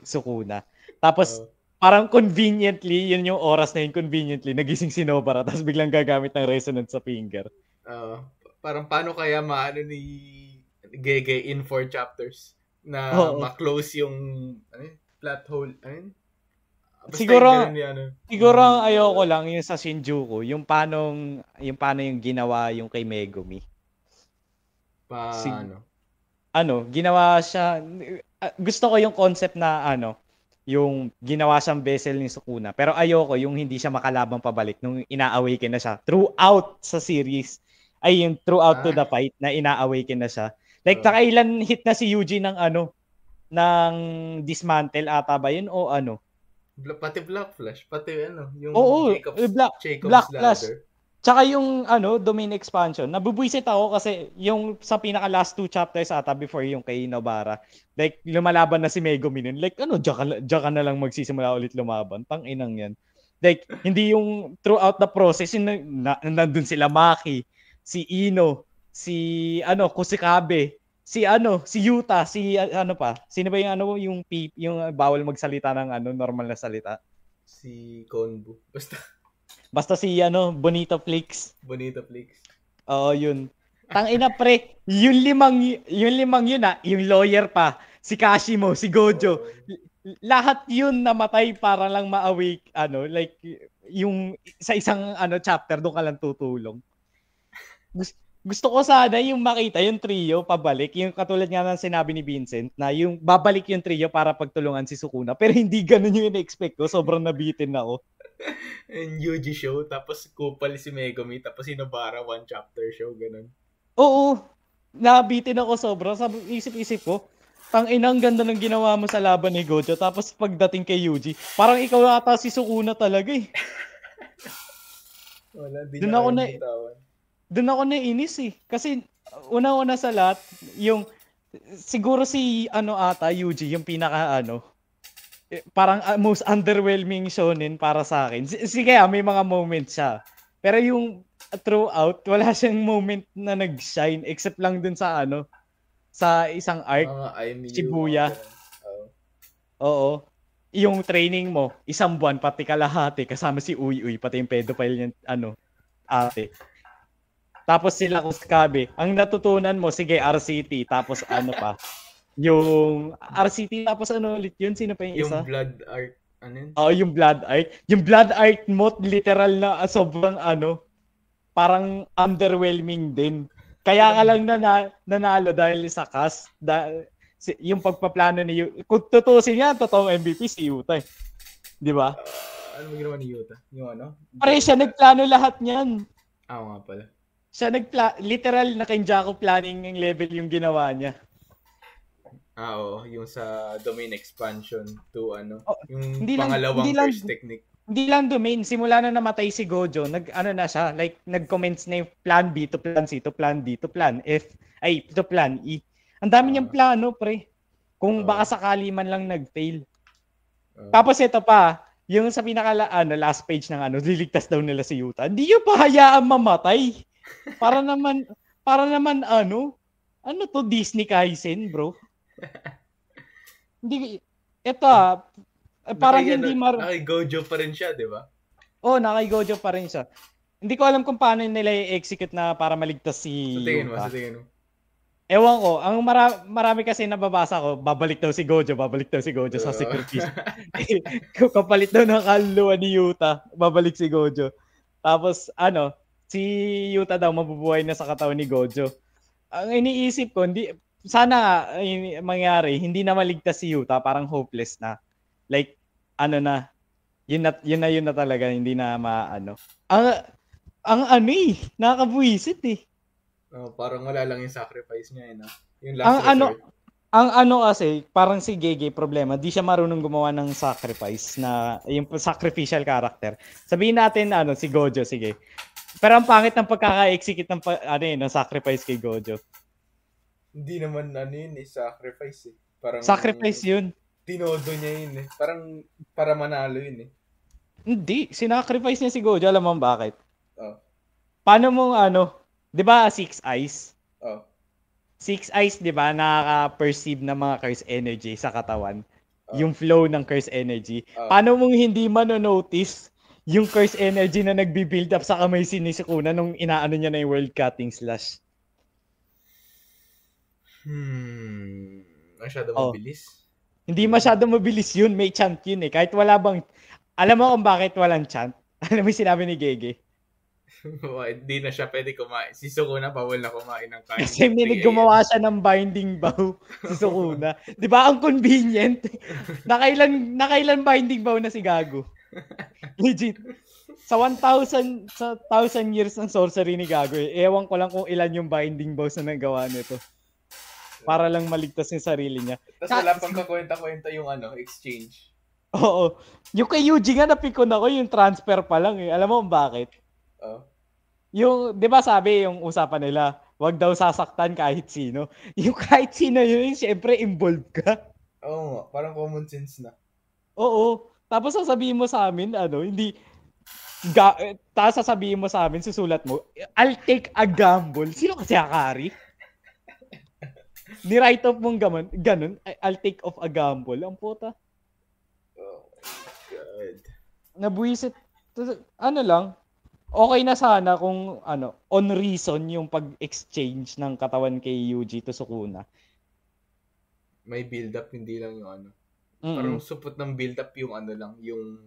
S1: Sukuna. Tapos parang conveniently, yun yung oras na yun, conveniently nagising si Nobara tapos biglang gagamit ng resonance sa finger.
S4: Parang paano kaya maano ni Gege in 4 chapters na ma-close yung plot hole,
S1: siguro ang ayoko lang yung sa Shinjuku, yung paano yung ginawa yung kay Megumi. Ginawa siya, gusto ko yung concept na yung ginawa siyang vessel ni Sukuna, pero ayoko yung hindi siya makalabang pabalik nung ina-awaken na siya throughout sa series. Ay yung throughout to the fight na ina-awaken na siya. Like nakailan hit na si Yuji ng ng dismantle ata ba yun o
S4: pati Black Flash, pati yung
S1: Jacob's Black Flash. Tsaka yung domain expansion. Nabubwisit ako kasi yung sa pinaka last 2 chapters ata before yung kay Nobara. Like lumalaban na si Megumi nun. Like diyan ka na lang magsisimula ulit lumaban. Tang-inang yan. Like hindi yung throughout the process yung nandun sila Maki, si Ino, si Kusikabe, si Yuta, si pa. Sino ba yung yung bawal magsalita ng normal na salita?
S4: Si Konbu.
S1: Basta si Bonito Flix.
S4: Bonito Flix.
S1: Oo, yun. Tangina pre, yung limang yun yung lawyer pa, si Kashimo, si Gojo. Lahat yun namatay para lang ma-awake like yung sa isang chapter doon ka lang tutulong. Gusto ko sana yung makita yung trio pabalik, yung katulad nga ng sinabi ni Vincent na yung babalik yung trio para pagtulungan si Sukuna, pero hindi ganun yung in-expect ko, sobrang nabitin ako.
S4: And Yuji show, tapos kupal si Megumi, tapos si Nobara 1 chapter show, ganun.
S1: Oo, nabitin ako sobra. Sabi, isip-isip ko, tang-inang ganda ng ginawa mo sa laban ni Gojo, tapos pagdating kay Yuji, parang ikaw ata si Sukuna talaga eh.
S4: Wala, di
S1: doon ako nainis eh. Kasi una-una sa lahat, yung siguro si Yuji, yung pinaka parang most underwhelming shonen para sa akin. Sige may mga moments siya. Pero yung throughout, wala siyang moment na nag-shine except lang dun sa sa isang arc, Shibuya. Oo. Yung training mo, 1 buwan, pati kalahati, kasama si Uy, pati yung pedophile niya, ate. Tapos sila Kusakabe. Ang natutunan mo, sige, RCT, tapos pa? Yung RCT, tapos ulit yun? Sino pa yung isa?
S4: Yung Blood Art.
S1: Yung Blood Art. Yung Blood Art mo, literal na sobrang parang underwhelming din. Kaya ka lang nanalo dahil sa cast. Yung pagpaplano ni Yuta. Kung tutusin nga, totoong MVP si Yuta eh. Di ba?
S4: Ano ginawa ni Yuta? Yung
S1: Pare, siya nagplano lahat niyan.
S4: Nga pala.
S1: Siya literal na Kenjaku planning ng level yung ginawa niya.
S4: Oo, yung sa domain expansion to yung pangalawang first technique.
S1: Hindi lang domain, simula na namatay si Gojo, na siya, like nag-comments na yung plan B to plan C to plan D to plan F, to plan E. Ang dami niyang plano, pre. Kung baka sakali man lang nag-fail. Tapos ito pa, yung sa pinaka last page ng liligtas daw nila si Yuta. Hindi yung pahayaang mamatay. Para naman to Disney Kaisen, bro. Hindi ito parang hindi
S4: naki-Gojo pa rin siya, di ba?
S1: Naki-Gojo pa rin siya. Hindi ko alam kung paano nila i-execute na para maligtas si
S4: Yuta. Sa tingin mo.
S1: Ewan ko, ang marami kasi nababasa ko, babalik daw si Gojo sa Secret Beast. Kapalit daw ng kaluluwa ni Yuta, babalik si Gojo. Tapos si Yuta daw mabubuhay na sa katawan ni Gojo. Ang iniisip ko, sana mangyari, hindi na maligtas si Yuta, parang hopeless na. Like, ano na, yun na talaga, hindi na maano. Ang nakakabuisit eh.
S4: Parang wala lang yung sacrifice niya, no? Yung
S1: Ang
S4: last resort.
S1: Kasi, parang si Gege, problema, di siya marunong gumawa ng sacrifice na, yung sacrificial character. Sabihin natin, si Gojo, sige. Pero ang pangit ng pagkaka-execute ng sacrifice kay Gojo.
S4: Hindi naman sacrifice eh. Parang
S1: sacrifice yun.
S4: Tinodo niya yun eh. Parang para manalo yun eh.
S1: Hindi, sinacrifice niya si Gojo, alam mo bakit? Paano mong di ba 6 eyes? 6 eyes, di ba, nakaka-perceive ng mga curse energy sa katawan. Yung flow ng curse energy. Paano mong hindi manonotice yung curse energy na nagbi-build up sa kamay si Sukuna nung inaano niya na yung world cutting slash?
S4: Masyado mabilis.
S1: Hindi masyado mabilis yun. May chant yun eh. Kahit wala bang... Alam mo kung bakit walang chant? Alam mo yung sinabi ni Gege?
S4: Hindi na siya pwede kumain. Si Sukuna bawal na kumain ng kain.
S1: Kasi gumawa siya ng binding bow si Sukuna. Di ba ang convenient? Nakailan binding bow na si Gago? Legit. Sa 1,000 years ng sorcery ni Gago, ewan ko lang kung ilan yung binding bows na nagawa nito. Para lang maligtas yung sarili niya.
S4: Tapos wala pang kakwenta-kwenta yung exchange.
S1: Oo. Yung kay Yuji nga napikon ako, yung transfer pa lang eh. Alam mo kung bakit? Yung, di ba sabi yung usapan nila, wag daw sasaktan kahit sino. Yung kahit sino yun, syempre involved ka.
S4: Oo, parang common sense na.
S1: Oo. Tapos sasabihin mo sa amin, hindi, tapos sasabihin mo sa amin, susulat mo, I'll take a gamble. Sino kasi Akari? Ni-write off mong ganun, I'll take off a gamble. Ang puta.
S4: Oh my God.
S1: Nabuisit. Lang, okay na sana kung on reason yung pag-exchange ng katawan kay Yuji to Sukuna.
S4: May build-up, hindi lang yung Parang supot ng build-up yung yung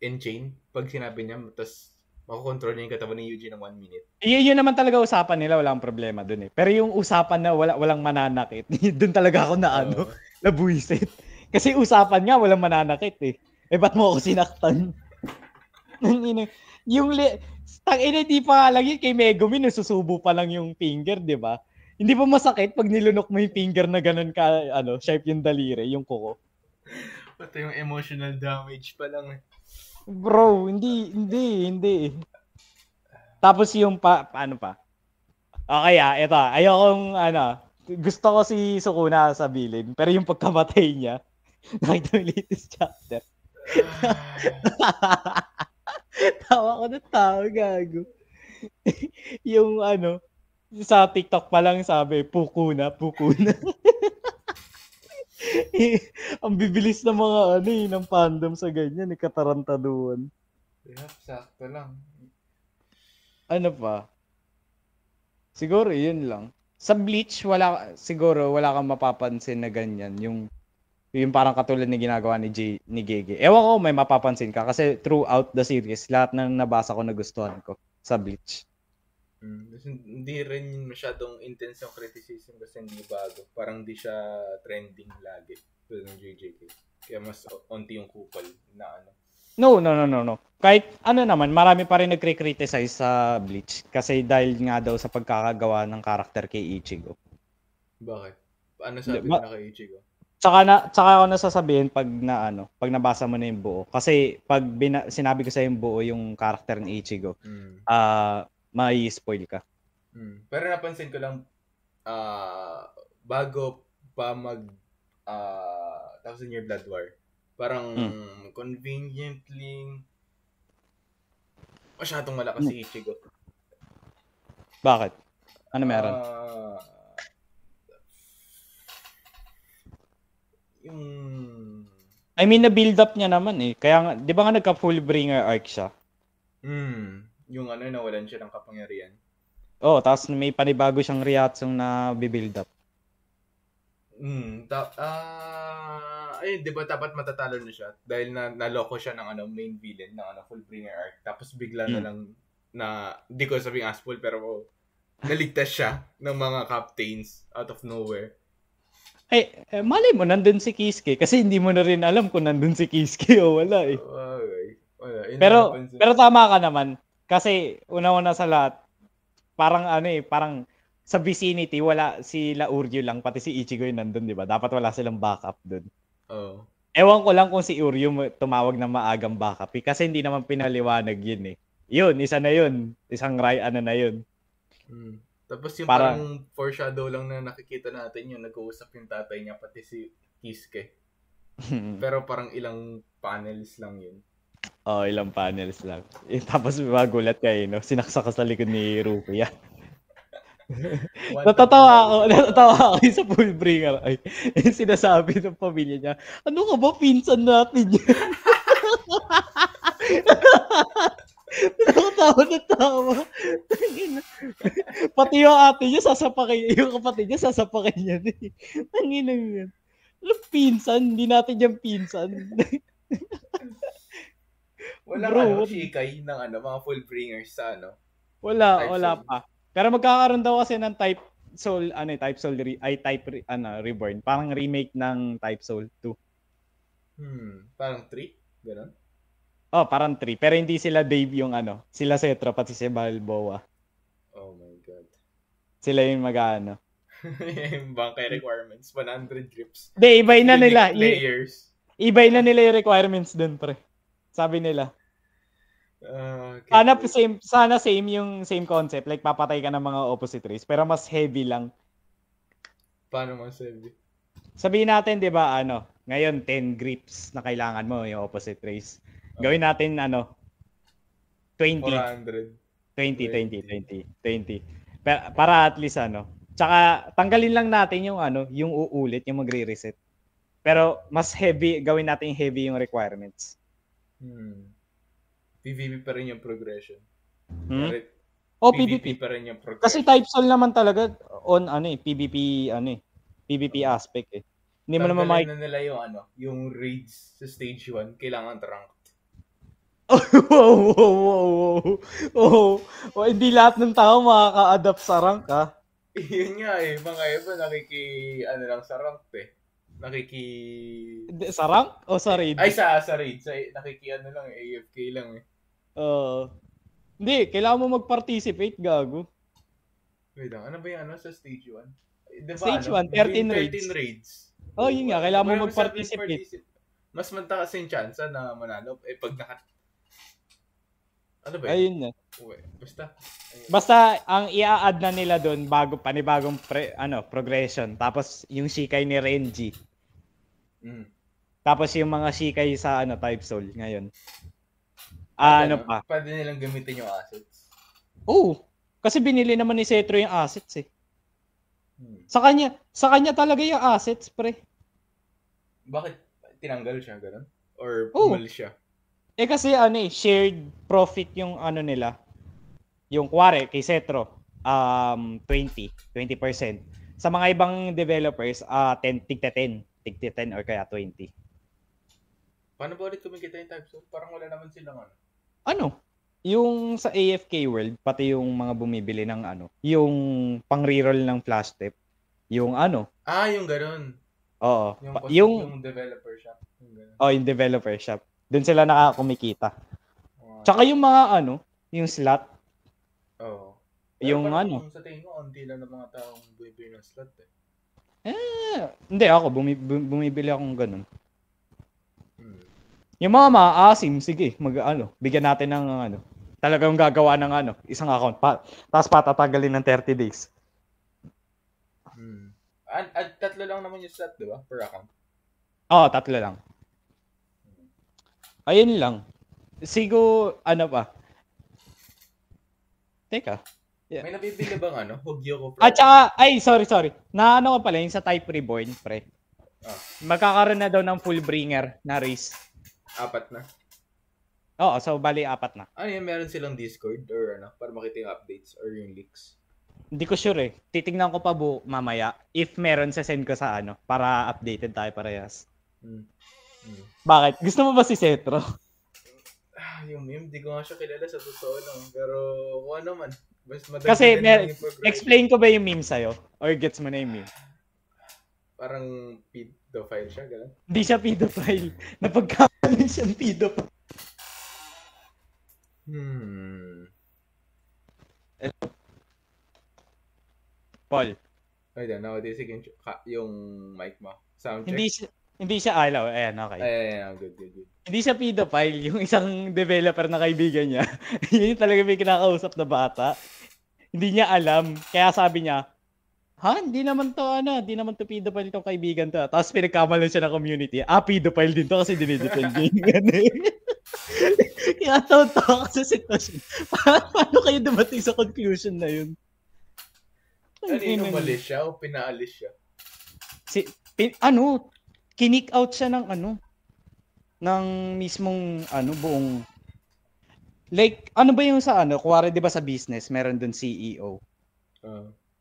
S4: Enchain. Pag sinabi niya, tapos makokontrol niya yung katawan ni Yuji ng 1 minute.
S1: Yun naman talaga usapan nila, walang problema dun eh. Pero yung usapan na walang mananakit, dun talaga ako na nabuisit. Kasi usapan nga, walang mananakit eh. Ba't mo ako sinaktan? Yung di pa nga lang yun kay Megumin, susubo pa lang yung finger, di ba? Hindi pa masakit pag nilunok mo yung finger na ganun ka, sharp yung daliri, yung kuko.
S4: Pati yung emotional damage pa lang eh.
S1: Bro, hindi. Tapos yung paano pa? Okay ito, ayokong gusto ko si Sukuna sa bilin, pero yung pagkamatay niya, nakita yung latest chapter. Tawa ko na gago. Yung sa TikTok pa lang sabi, puko na. Ang bibilis ng mga ng fandom sa ganyan, katarantaduan.
S4: Yeah, sakto lang.
S1: Ano pa? Siguro yun lang. Sa Bleach, wala kang mapapansin na ganyan. Yung parang katulad na ginagawa ni Gege. Ewan ko may mapapansin ka kasi throughout the series, lahat ng nabasa ko nagustuhan ko sa Bleach.
S4: Hindi rin masyadong intense yung criticism kasi hindi bago. Parang di siya trending lagi. Tulad ng JJK. Kaya mas onti yung kupal na
S1: No. Kahit naman, marami pa rin nagkri-criticize sa Bleach. Kasi dahil nga daw sa pagkakagawa ng karakter kay Ichigo.
S4: Bakit? Ano sabi na kay Ichigo?
S1: Tsaka ako nasasabihin pag nabasa mo na yung buo. Kasi pag sinabi ko sa yung buo yung karakter ni Ichigo, may spoil ka.
S4: Pero napansin ko lang, bago pa Thousand Year Blood War, parang conveniently masyadong malakas si Ichigo.
S1: Bakit? Ano meron? I mean, na-build up niya naman eh. Kaya nga, di ba nga nagka-Fullbringer arc siya?
S4: Yung nawalan siya ng kapangyarihan.
S1: Tapos may panibago siyang Ryatsung na bi-build up.
S4: Di ba dapat matatalo na siya? Dahil naloko siya ng main villain ng Fullbringer arc. Tapos bigla na lang na, di ko sabing Aspol, pero naligtas siya ng mga captains out of nowhere.
S1: Malay mo, nandun si Kiske. Kasi hindi mo na rin alam kung nandun si Kiske o wala eh.
S4: Okay. Wala.
S1: Pero tama ka naman. Kasi una-una sa lahat, parang parang sa vicinity, wala si Uryu lang, pati si Ichigo yung nandun, di ba? Dapat wala silang backup dun.
S4: Oo.
S1: Ewan ko lang kung si Uryu tumawag ng maagang backup eh, kasi hindi naman pinaliwanag yun eh. Yun, isa na yun. Isang na yun.
S4: Tapos yung parang foreshadow lang na nakikita natin yung nag-uusap yung tatay niya pati si Kisuke. Pero parang ilang panels lang yun.
S1: Ilang panels lang. Tapos magulat kayo, no? Sinaksa ka sa likod ni Rukia. Natatawa ako sa Fullbringer. Sinasabi ng pamilya niya, ano ka ba, pinsan natin yan? Tawa. Pati yung ate niya sasapakin, yung kapatid niya sasapakin niya. Tanginang yan. Pinsan, hindi natin yung pinsan.
S4: Wala shikay ng mga Fullbringers sa
S1: Wala pa. Pero magkakaroon daw kasi ng Type Soul Reborn. Parang remake ng Type Soul 2.
S4: Parang 3? Ganon?
S1: Parang 3. Pero hindi sila Dave yung sila Setro pati si Balboa.
S4: Oh my God.
S1: Sila yung mag-ano.
S4: Yung bankay requirements, 100 grips.
S1: Hindi, ibay na nila.
S4: Players.
S1: Ibay na nila yung requirements dun, pre. Sabi nila.
S4: Okay.
S1: Sana same yung same concept. Like, papatay ka ng mga opposite race. Pero mas heavy lang.
S4: Paano mas heavy?
S1: Sabihin natin, di ba, ngayon, 10 grips na kailangan mo yung opposite race. Gawin natin, 20.
S4: 400.
S1: 20. Para at least, Tsaka, tanggalin lang natin yung uulit, yung magre-reset. Pero, mas heavy, gawin natin heavy yung requirements.
S4: PvP pa rin yung progression.
S1: PvP
S4: pa rin yung progression.
S1: Kasi Type Soul naman talaga on PvP PvP aspect eh. Hindi mo naman
S4: na nila yung raids sa stage 1, kailangan ranked.
S1: Hindi lahat ng tao makaka-adapt sa rank
S4: Yun nga eh, mga iba lang sa rank
S1: sa rank o sa raid?
S4: Ay, sa raid. Lang, AFK lang eh.
S1: Hindi, kailangan mo mag-participate, gago.
S4: Wait lang, ano ba yung sa stage 1? Diba,
S1: stage 1, 13
S4: raids.
S1: Yun nga, kailangan mo mag-participate.
S4: Mas mataas yung chance na manalo pag Ano ba yun?
S1: Ayun na.
S4: Basta
S1: ang i-add na nila doon panibagong progression. Tapos yung Shikai ni Renji. Tapos yung mga Shikai sa Type Soul ngayon. Pa?
S4: Pwede nilang gamitin yung assets.
S1: Kasi binili naman ni Setro yung assets eh. Sa kanya talaga yung assets, pre.
S4: Bakit tinanggal siya ganun? Or pumalis siya?
S1: Kasi shared profit yung nila. Yung kuwari kay Setro, 20% Sa mga ibang developers, 10 or kaya 20.
S4: Paano ba ulit kumikita yung Type Soul? Parang wala naman silang
S1: yung sa AFK World, pati yung mga bumibili ng yung pang-reroll ng flash tape, yung
S4: yung gano'n.
S1: Oo.
S4: Yung developer shop.
S1: Yung developer shop. Doon sila nakakumikita. Tsaka yung mga yung slot.
S4: Oo.
S1: Yung
S4: sa tingin ko, onti lang ng mga taong bumibili ng slot eh.
S1: Hindi ako, bumibili akong ganun. Yung mga maasim, sige, bigyan natin ng talagang gagawa ng isang account, tapos patatagalin ng 30 days.
S4: At 3 lang naman yung slot, di ba? Per account.
S1: 3 lang. Ayun lang. Siguro, pa? Teka.
S4: Yeah. May nabibili bang Hogyoko?
S1: At saka, sorry. Ko pala yung sa Type Reborn, pre. Magkakaroon na daw ng Fullbringer na race.
S4: 4 na?
S1: Oo, so bali 4 na.
S4: Meron silang Discord or para makita yung updates or yung leaks?
S1: Hindi ko sure eh. Titignan ko pa mamaya. If meron, send ko sa para updated tayo parehas. Bakit? Gusto mo ba si Setro?
S4: Yung meme, di ko nga siya kilala sa totoo lang. Pero kung ano man.
S1: Kasi, explain ko ba yung meme sa'yo? Or gets mo na yung meme?
S4: Parang pedophile siya, gano'n?
S1: Hindi siya pedophile. Napagkakaroon siyang pedophile. Paul.
S4: Ay, nowadays, yung mic mo. Sound check?
S1: Hindi siya alaw. Ayan, okay.
S4: Ayan, good.
S1: Hindi siya pedophile. Yung isang developer na kaibigan niya, yun talaga may kinakausap na bata. Hindi niya alam. Kaya sabi niya, hindi naman to pedophile tong kaibigan to. Tapos pinagkamalan siya ng community. Pedophile din to kasi dinidefend niya yung Kaya tawa ka sa sitwasyon. Paano kayo dumating sa conclusion na yun?
S4: Ano, umalis siya o pinaalis siya?
S1: Kinick out siya ng ng mismong buong like ba yung sa kuwari 'di ba sa business meron doon CEO.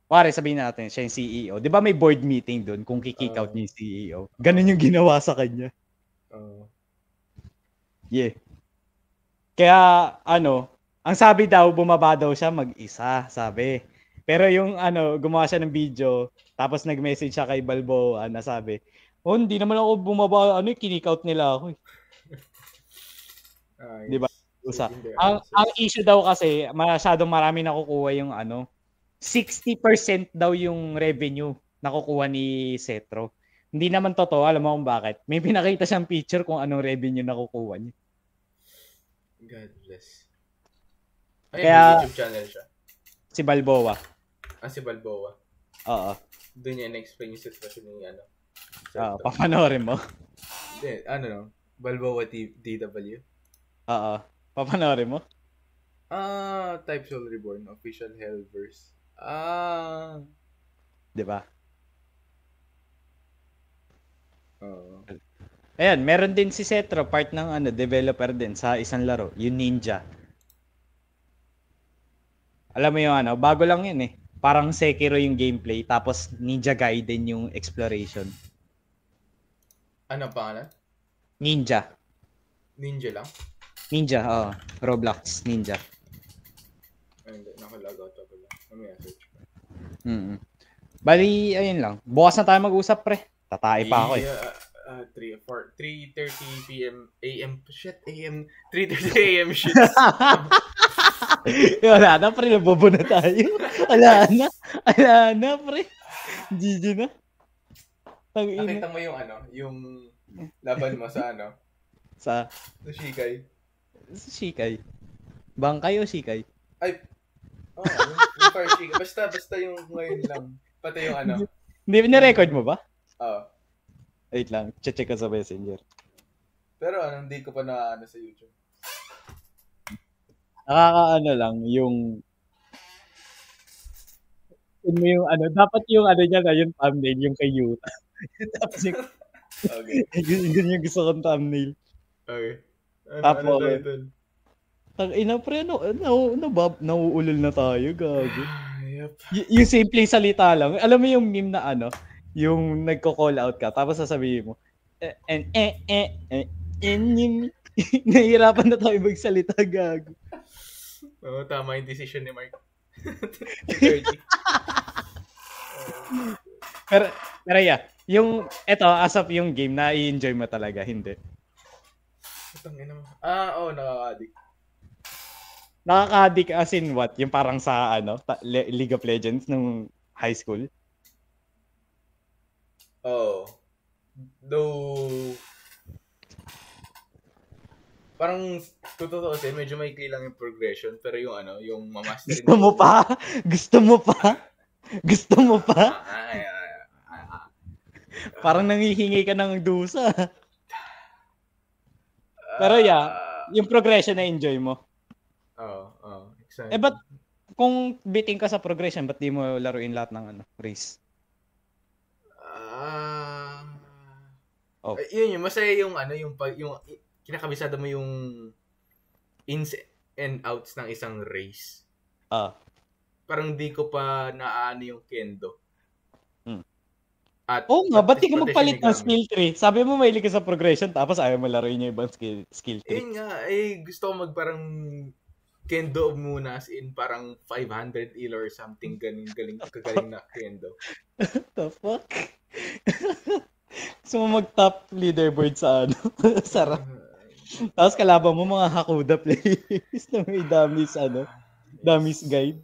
S1: Kuwari sabihin natin siya yung CEO. 'Di ba may board meeting doon kung kick out niya yung CEO. Ganun yung ginawa sa kanya. Yeah. Kaya ang sabi daw bumaba daw siya mag-isa, sabi. Pero yung gumawa siya ng video tapos nag-message siya kay Balboa na sabi, hindi naman ako bumaba, kinik out nila ako. Di ba? Ang issue daw kasi, masyadong marami nakukuha yung 60% daw yung revenue nakukuha ni Cetro. Hindi naman totoo, alam mo kung bakit. May pinakita siyang picture kung anong revenue nakukuha niya.
S4: God bless.
S1: Kaya,
S4: YouTube channel siya.
S1: Si Balboa.
S4: Si Balboa.
S1: Oo.
S4: Doon niya na-explain yung sitwasyon ni
S1: papanoorin mo?
S4: Hindi, Balboa DW.
S1: Oo. Papanoorin mo?
S4: Type Soul Reborn, official Hellverse.
S1: Diba?
S4: Oo.
S1: Ayan, meron din si Cetro, part ng developer din sa isang laro, yung Ninja. Alam mo yung bago lang yun eh. Parang Sekiro yung gameplay, tapos Ninja Gaiden yung exploration.
S4: Ano pangalan?
S1: Ninja.
S4: Ninja lang?
S1: Ninja, Roblox, Ninja.
S4: Hindi, nakalagout ako lang. Mamaya search ko.
S1: Bali, ayun lang. Bukas na tayo mag-usap, pre. Tatay pa ako eh.
S4: 3:30 p.m. AM. Shit, AM. 3:30 AM shit.
S1: Wala na, pre. Nabobo na tayo. Wala na, pre. GG na.
S4: Nakita mo yung yung laban mo sa
S1: Sa
S4: Shikai.
S1: Shikai. Bangkay o Shikai?
S4: Ay. Yung Fire Shikai. Basta yung ngayon lang. Pati yung
S1: Hindi, nirecord mo ba?
S4: Oo.
S1: Wait lang, check ko sa Messenger.
S4: Pero hindi ko pa na sa YouTube.
S1: Lang, yung dapat yung niya na yung thumbnail, yung kay Yuta. Tapos yung,
S4: okay.
S1: Yun yung gusto kong thumbnail.
S4: Okay.
S1: Tapos,
S4: title?
S1: Pre, nauulol na tayo, gago.
S4: Yep.
S1: Yung simpleng salita lang. Alam mo yung meme na yung nagko-call out ka, tapos sasabihin mo, nahihirapan na tayo magsalita, gago.
S4: Oo, tama yung decision ni Mark.
S1: pero yeah, yung as of yung game na i-enjoy mo talaga, hindi.
S4: Nakaka-addict.
S1: Nakaka-addict as in what? Yung parang sa League of Legends nung high school?
S4: Oh. Though parang totoo kasi medyo maikli lang yung progression pero yung yung mamaster.
S1: Gusto mo pa? Parang nangihingi ka ng dusa. Pero yeah, yung progression na enjoy mo.
S4: Exactly.
S1: But kung biting ka sa progression, ba't di mo laruin lahat ng race?
S4: Yun masaya yung yung kinakabisada mo yung ins and outs ng isang race.
S1: Parang
S4: di ko pa naano yung kendo. At
S1: Oo nga, ba't di ka
S4: pati
S1: magpalit ng
S4: Shinigami.
S1: skill tree? Sabi mo mahilig ka sa progression, tapos ayaw mo laruin yung ibang skill tree.
S4: Nga, gusto ko magparang kendo muna as in parang 500 elo or something kagaling na kendo.
S1: The fuck? Gusto mo mag-top leaderboard sa Sarap. Tapos kalaban mo mga Hakuda players na may dummies guide.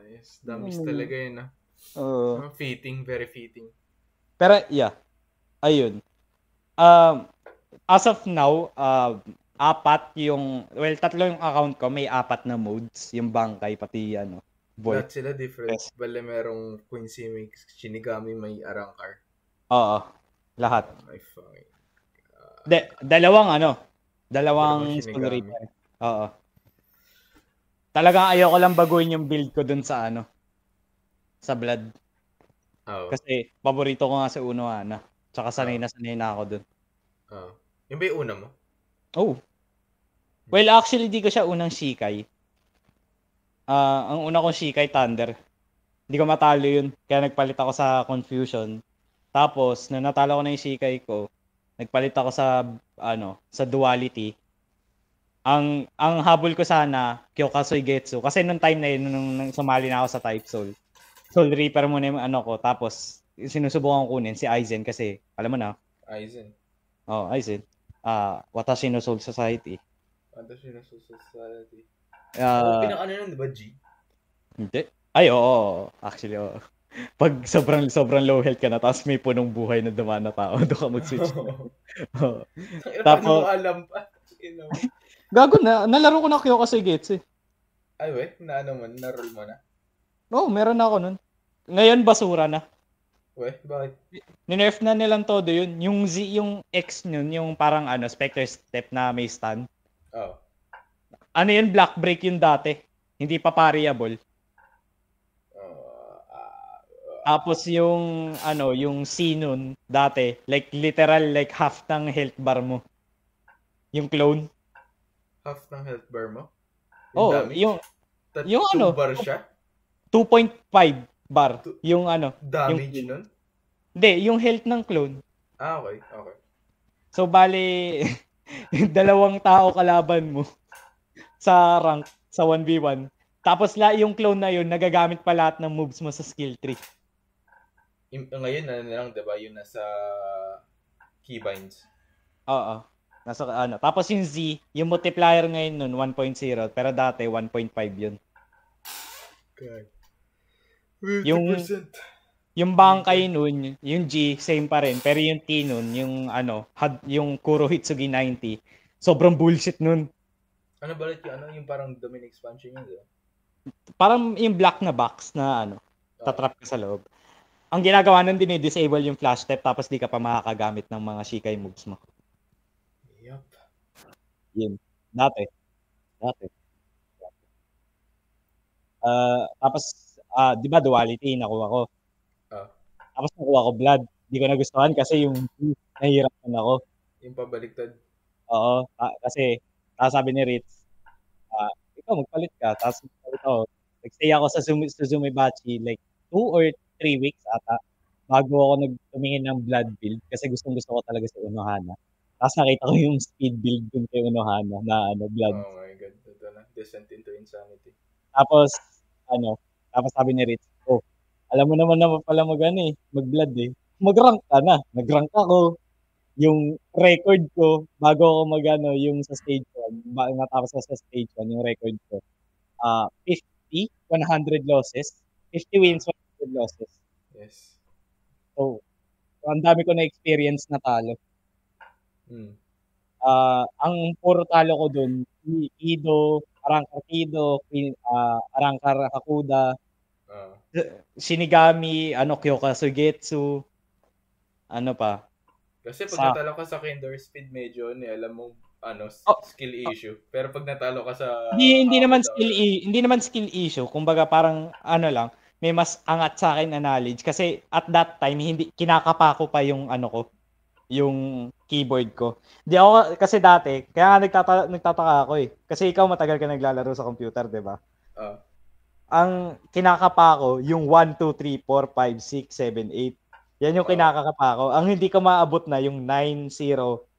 S4: Yes, dummies talaga yun. Fitting, very fitting.
S1: Pero yeah, ayun. As of now, tatlo yung account ko, may 4 na modes, yung Bankai pati Void.
S4: Lahat sila different. Yes. Bale merong Quincy, may Shinigami, may Arrancar.
S1: Oo, lahat.
S4: My fine.
S1: Dalawang Soul Reaper. Oo. Talagang ayoko lang baguhin yung build ko dun sa sa Blood.
S4: Oh.
S1: Kasi paborito ko nga sa Uno Hana. Tsaka sanay na ako dun.
S4: Yung ba yung una mo?
S1: Oh. Well, actually di ko siya unang Shikai. Ang una kong Shikai Thunder. Hindi ko matalo yun. Kaya nagpalit ako sa Confusion. Tapos, nung natalo ko na yung Shikai ko, nagpalit ako sa Duality. Ang habol ko sana, Kyokasui Getsu. Kasi nung time na yun, nung sumali na ako sa Type Soul Reaper muna yung ko. Tapos, sinusubukan ko kunin si Aizen kasi, alam mo na.
S4: Aizen.
S1: Oh, Aizen. Watashi no Soul Society.
S4: Watashi no Soul Society. Pinaka nun, di ba, G?
S1: Hindi. Ay, oo. Actually, oo. Pag sobrang low health ka na, tapos may punong buhay na dumaan na tao, doon ka mag-switch.
S4: Tapos, alam pa.
S1: Gago na, nalaro ko na Kyokasui Getsu.
S4: Ay, na-roll mo na?
S1: Oo, meron na ako nun. Ngayon, basura na.
S4: Bakit?
S1: Ninerf na nilang todo yun. Yung X nun, yung parang Spectre Step na may stun.
S4: Oh.
S1: Yun, Black Break yun dati. Hindi pa variable. Tapos yung C nun, dati, like literal, like half ng health bar mo. Yung clone.
S4: Half ng health bar mo?
S1: Yung
S4: 2 bar siya?
S1: 2.5 bar. Yung
S4: damage nun?
S1: Hindi, yung health ng clone.
S4: Okay.
S1: So, bali, 2 tao kalaban mo sa rank, sa 1v1. Tapos, yung clone na yun, nagagamit pa lahat ng moves mo sa skill tree.
S4: Ngayon, lang, diba? Yun nasa keybinds.
S1: Oo. Tapos yung Z, yung multiplier ngayon nun, 1.0. Pero dati, 1.5 yun.
S4: God.
S1: 50%. Yung Bankai nun, yung G, same pa rin. Pero yung T nun, yung Kurohitsugi 90, sobrang bullshit nun.
S4: Ano balit yung parang domain expansion yun, diba?
S1: Parang yung black na box na tatrap ka sa loob. Ang ginagawa nun din disable yung flash step tapos di ka pa makakagamit ng mga Shikai moves mo.
S4: Yup.
S1: Yun. Dati. Tapos, di ba duality, nakuha ko. Tapos nakuha ko blood. Di ko nagustuhan kasi yung nahihirapan ako.
S4: Yung pabaliktad.
S1: Oo. Kasi, sabi ni Ritz, ikaw magpalit ka. Tapos magpalit ako. Nagstay ako sa Suzumibachi like 2 or 3 weeks ata. Bago ako nagtumingin ng blood build kasi gusto ko talaga sa Unohana. Tapos nakita ko yung speed build dun kay Unohana na blood.
S4: Oh my God. Ito na. Descent into insanity.
S1: Tapos sabi ni Ritz, alam mo naman pala mag-blood eh. Mag-rank ka na. Nag-rank ako. Yung record ko, bago ako yung sa stage 1, natapos ko sa stage 1, yung record ko, 50, 100 losses, 50 wins, 100 losses.
S4: Yes.
S1: So, ang dami ko na-experience na talo. Ang puro talo ko dun, Ido, Arrancar Kido, Arrancar Hakuda, Shinigami, Kyokasui Getsu, pa.
S4: Kasi pag natalo ka sa Kendo Speed, medyo alam mo skill issue. Pero pag natalo ka sa
S1: hindi naman skill issue. Kumbaga parang lang, may mas angat sa akin na knowledge kasi at that time hindi kinakapa ko pa yung yung keyboard ko. Di ako kasi dati, kaya nagtataka ako eh. Kasi ikaw matagal ka naglalaro sa computer, 'di ba? Ang kinakapa ko yung 1 2 3 4 5 6 7 8. Yan yung kinakakapa ko. Ang hindi ko maabot na yung 9-0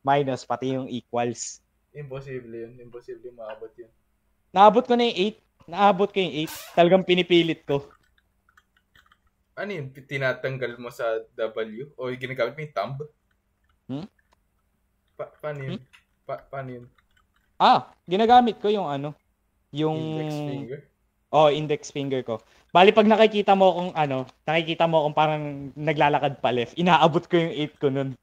S1: minus pati yung equals.
S4: Imposible yun. Imposible maabot yun.
S1: Naabot ko na yung 8. Naabot ko yung 8. Talagang pinipilit ko.
S4: Ano yun? Tinatanggal mo sa W? O ginagamit mo yung thumb? Paano yun? Paano yun?
S1: Ginagamit ko yung yung
S4: index finger?
S1: Index finger ko. Bali pag nakikita mo kung parang naglalakad pa left, inaabot ko yung 8 ko nun.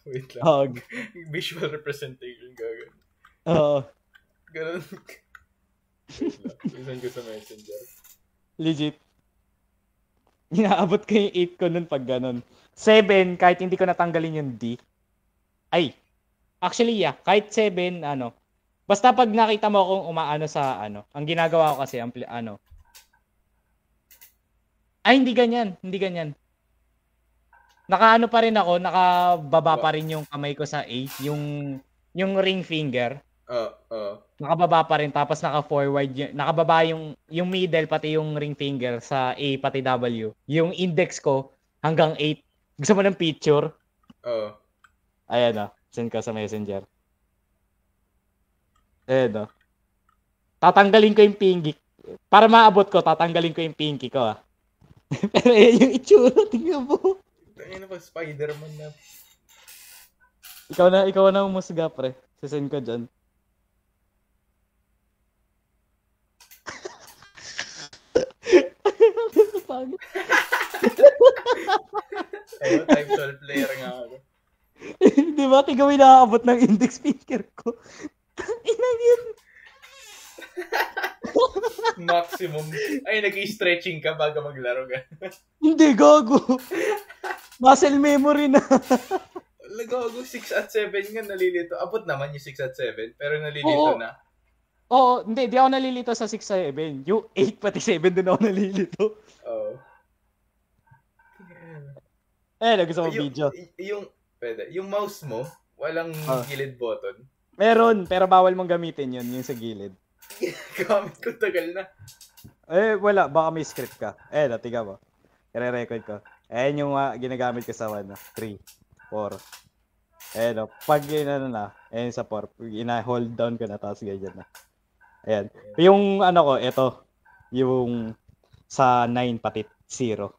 S4: Wait lang. Visual representation gagawin. Ganun. Wait lang. Isan ko sa messenger.
S1: Legit. Inaabot ko yung 8 ko nun pag ganun. 7, kahit hindi ko natanggalin yung D. Actually, kahit 7, basta pag nakita mo akong umaano sa ang ginagawa ko kasi, hindi ganyan. Nakaano pa rin ako, nakababa pa rin yung kamay ko sa A, yung ring finger. Nakababa pa rin, tapos naka-forward, nakababa yung middle, pati yung ring finger sa A, pati W. Yung index ko, hanggang 8. Gusto mo ng picture? Ayan send ko sa messenger. Ayan tatanggalin ko yung pinky. Para maabot ko, tatanggalin ko yung pinky ko Pero ayan yung itsura, tingnan mo.
S4: Tangina pa, Spider-Man na.
S1: Ikaw na umusga, pre. Sisend ko dyan.
S4: Type 12 player nga ako.
S1: Di ba? Tingnan mo inaabot ng index finger ko. Inang yun.
S4: Maximum. Nag-i-stretching ka bago maglaro ka.
S1: Hindi, gago. Muscle memory na.
S4: Gago, 6 at 7 nga nalilito. Abot naman yung 6 at 7, pero nalilito na.
S1: Hindi. Di ako nalilito sa 6 at 7. Yung 8 pati 7 doon ako nalilito. Gusto mo video?
S4: Pwede. Yung mouse mo, walang gilid button.
S1: Meron, pero bawal mong gamitin yun, yung sa gilid.
S4: Gamit ko, tagal na.
S1: Wala. Baka may script ka. Tiga mo. I-record ko. Ayan yung ginagamit ko sa 1, 3, 4. Pag ayan sa 4, ina-hold down ko na, tapos ganyan na. Ayan. Yung ko, ito. Yung sa 9 pati 0.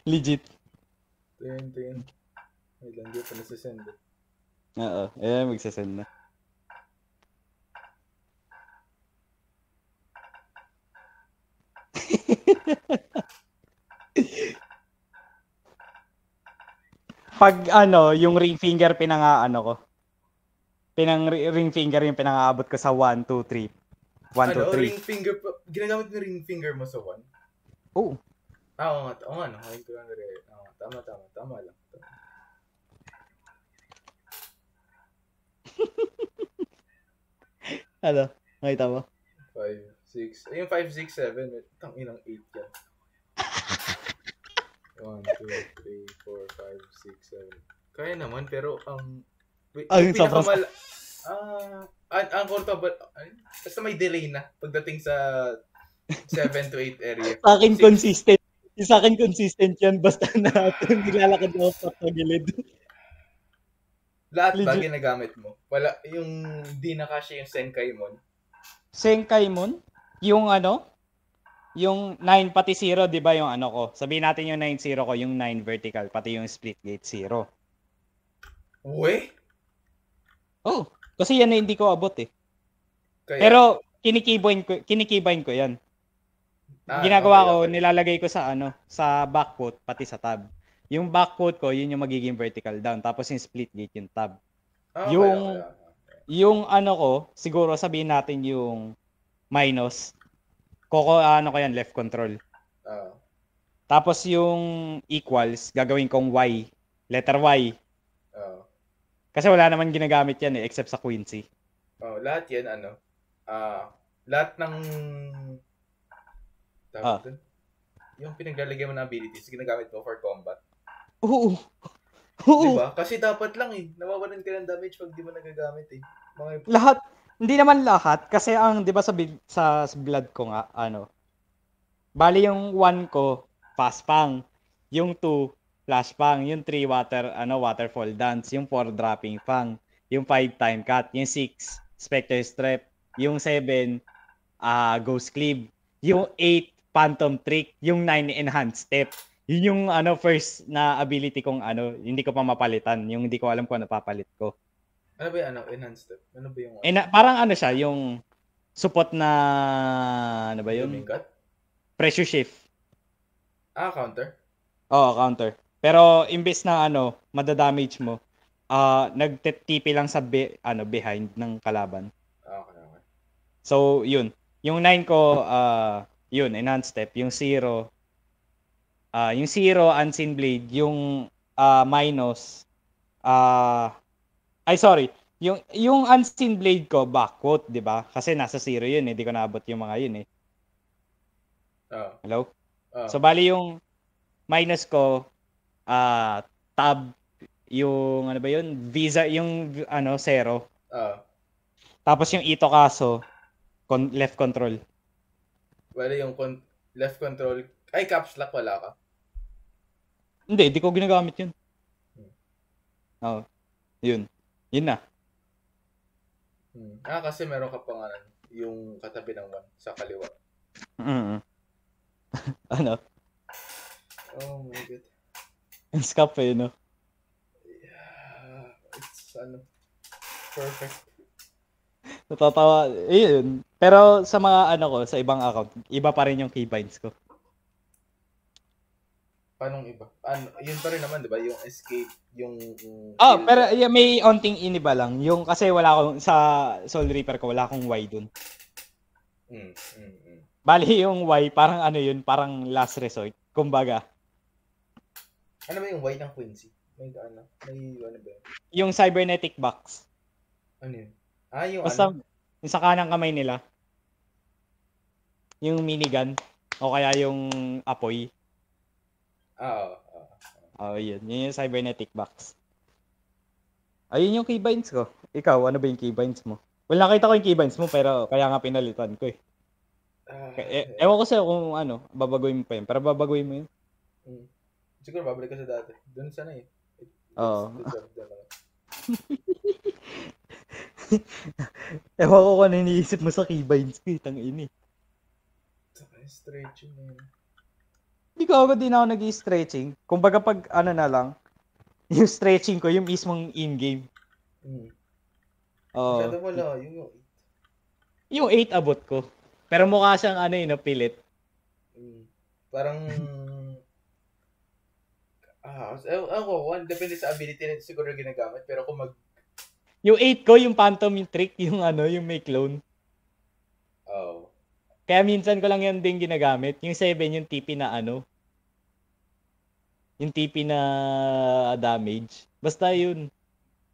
S1: Legit.
S4: Tingin. Wait lang, di pa nasasend.
S1: Magsasend na. Pag yung ring finger ko. Ring finger yung pinangaabot ko sa 1, 2, 3. 1, 2, 3.
S4: Ring finger, ginagamit mo ring finger mo sa 1?
S1: Oo.
S4: Oo nga. Ngayon ko lang rin. Tama lang.
S1: Nakita mo?
S4: 5, 6. Yung 5, 6, 7. Tanginang 8 yan. 1, 2, 3, 4, 5, 6, 7. Kaya naman, pero ang ang portable, basta may delay na pagdating sa 7 to 8 area.
S1: Sa akin consistent. Sa akin consistent yan, basta naglalakad ako sa tagilid.
S4: Lahat ba ginagamit mo? Wala, yung di na kasya yung Senkaimon?
S1: Senkaimon? Yung yung 9 pati 0, di ba yung ko? Sabihin natin yung 9-0 ko, yung 9 vertical, pati yung split gate 0.
S4: Uwe?
S1: Kasi yan na hindi ko abot Kaya... Pero kinikeybind ko yan. Ginagawa ko, nilalagay ko sa sa backquote pati sa tab. Yung backquote ko, yun yung magiging vertical down. Tapos yung split gate yung tab. Yung ko, siguro sabihin natin yung minus. Ko yan, left control. Tapos yung equals, gagawin kong Y. Letter Y. Kasi wala naman ginagamit yan except sa Quincy.
S4: Lahat yan lahat ng yung pinaglalagay mo ng abilities, ginagamit mo for combat.
S1: Oo.
S4: Diba? Kasi dapat lang nawawalan ka ng damage pag di mo nagagamit
S1: Lahat Hindi naman lahat kasi ang 'di ba sa blood ko nga bali yung 1 ko fast pang, yung 2 flash pang, yung 3 waterfall dance, yung 4 dropping pang, yung 5 time cut, yung 6 spectre strap, yung 7 ghost cleave, yung 8 phantom trick, yung 9 enhanced step. Yun yung first na ability kong hindi ko pa mapalitan, yung hindi ko alam kung ano papalit ko.
S2: Ano ba yung enhanced step? Ano ba yung
S1: Parang siya, yung support na ano ba yun?
S2: Blooming cut?
S1: Pressure shift.
S2: Counter?
S1: Oo, counter. Pero imbes na madadamage mo, nagtitipi lang sa behind ng kalaban.
S2: Okay.
S1: So, yun. Yung 9 ko, yun, enhanced step. Yung 0, unseen blade. Yung minus, sorry. Yung unseen blade ko, backquote, di ba? Kasi nasa 0 yun eh. Di ko naabot yung mga yun eh. Hello? So, bali yung minus ko, tab, yung ano ba yun? Visa, yung 0. Tapos yung ito kaso, left control.
S2: Bali yung left control, caps lock wala ka?
S1: Hindi ko ginagamit yun. Oo. Yun na.
S2: Kasi meron ka pang yung katabi ng 1 sa kaliwa.
S1: Ano?
S2: Oh my God.
S1: Ang scap eh, no?
S2: Yeah, it's perfect.
S1: Natatawa. Yun. Pero sa mga sa ibang account, iba pa rin yung keybinds ko.
S2: Paano iba? Yun pa rin naman, di ba? Yung escape, yung...
S1: pero may onting iniba lang. Yung kasi wala akong, sa Soul Reaper ko, wala akong Y dun. Bali yung Y, parang yun, parang last resort. Kumbaga.
S2: Ano ba yung Y ng Quincy? May ano ba yun?
S1: Yung cybernetic box.
S2: Ano yun? Yung
S1: basta, yung sa kanang kamay nila. Yung minigun. O kaya yung apoy. Yun. Yun yung cybernetic box. Ayun yung keybinds ko. Ikaw, ano ba yung keybinds mo? Well, nakita ko yung keybinds mo, pero kaya nga pinalitan ko eh. Ewan ko sa'yo kung babagoy mo pa yun. Pero babagoy mo yun.
S2: Siguro babalik ka sa dati. Doon sana eh.
S1: Oo. Ewan ko kung ano iniisip mo sa keybinds ko eh. Tangin eh.
S2: Stretching na yun.
S1: Hindi ko ako din ako nag-i-stretching. Kumbaga pag na lang, yung stretching ko, yung mismong in-game.
S2: Masyado wala,
S1: yung 8 abot ko. Pero mukha siyang pilit.
S2: Parang, depende sa ability na siguro ginagamit. Pero kung
S1: yung 8 ko, yung phantom, yung trick, yung may clone. Kaya minsan ko lang yan din ginagamit. Yung 7, yung TP na yung TP na damage. Basta yun.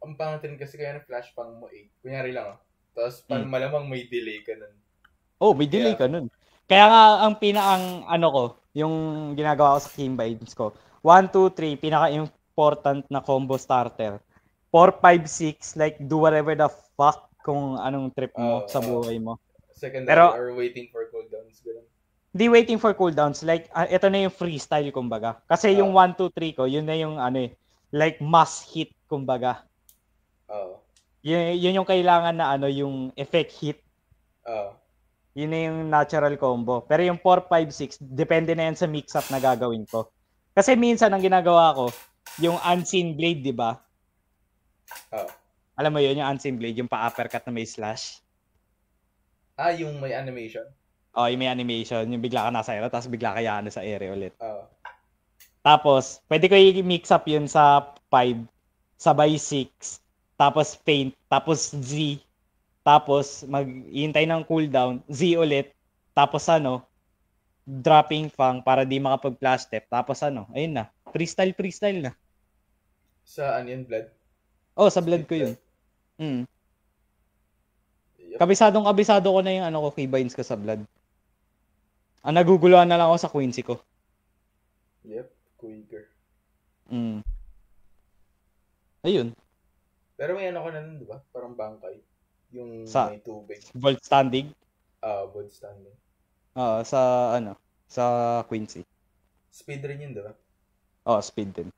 S2: Ang pangat rin kasi kaya na flash pang mo 8. Kunyari lang Tapos malamang may delay ka nun.
S1: May delay ka nun. Kaya nga ang ko, yung ginagawa ko sa keybinds ko. 1, 2, 3, pinaka-important na combo starter. 4, 5, 6, like do whatever the fuck kung anong trip mo sa buhay mo.
S2: Secondary or waiting for cooldowns, gano'n.
S1: Di waiting for cooldowns, like ito na yung freestyle kumbaga. Kasi yung 1, 2, 3 ko, yun na yung like must hit kumbaga. Yun yung kailangan na yung effect hit. Yun na yung natural combo. Pero yung 4, 5, 6, depende na yan sa mix-up na gagawin ko. Kasi minsan ang ginagawa ko, yung unseen blade, di ba? Alam mo yun, yung unseen blade, yung pa-uppercut na may slash.
S2: Yung may animation?
S1: Yung may animation. Yung bigla ka nasa air, tapos bigla ka yaano sa air ulit. Tapos, pwede ko i-mix up yun sa 5, sabay 6, tapos feint, tapos Z, tapos mag-hintay ng cooldown, Z ulit, tapos dropping fang para di makapag-flash step, tapos ayun na, freestyle na.
S2: Sa yun, blood?
S1: Sa blood ko yun. Kabisado ko na yung keybinds ko sa blood. Ang naguguluhan na lang ako sa Quincy ko.
S2: Yep, quicker.
S1: Ayun.
S2: Pero may ko na nun, di ba? Parang bangkay. Yung
S1: Sa-
S2: may tubig.
S1: Vault standing.
S2: Board standing.
S1: Sa sa Quincy.
S2: Speed rin yun, diba?
S1: Speed din.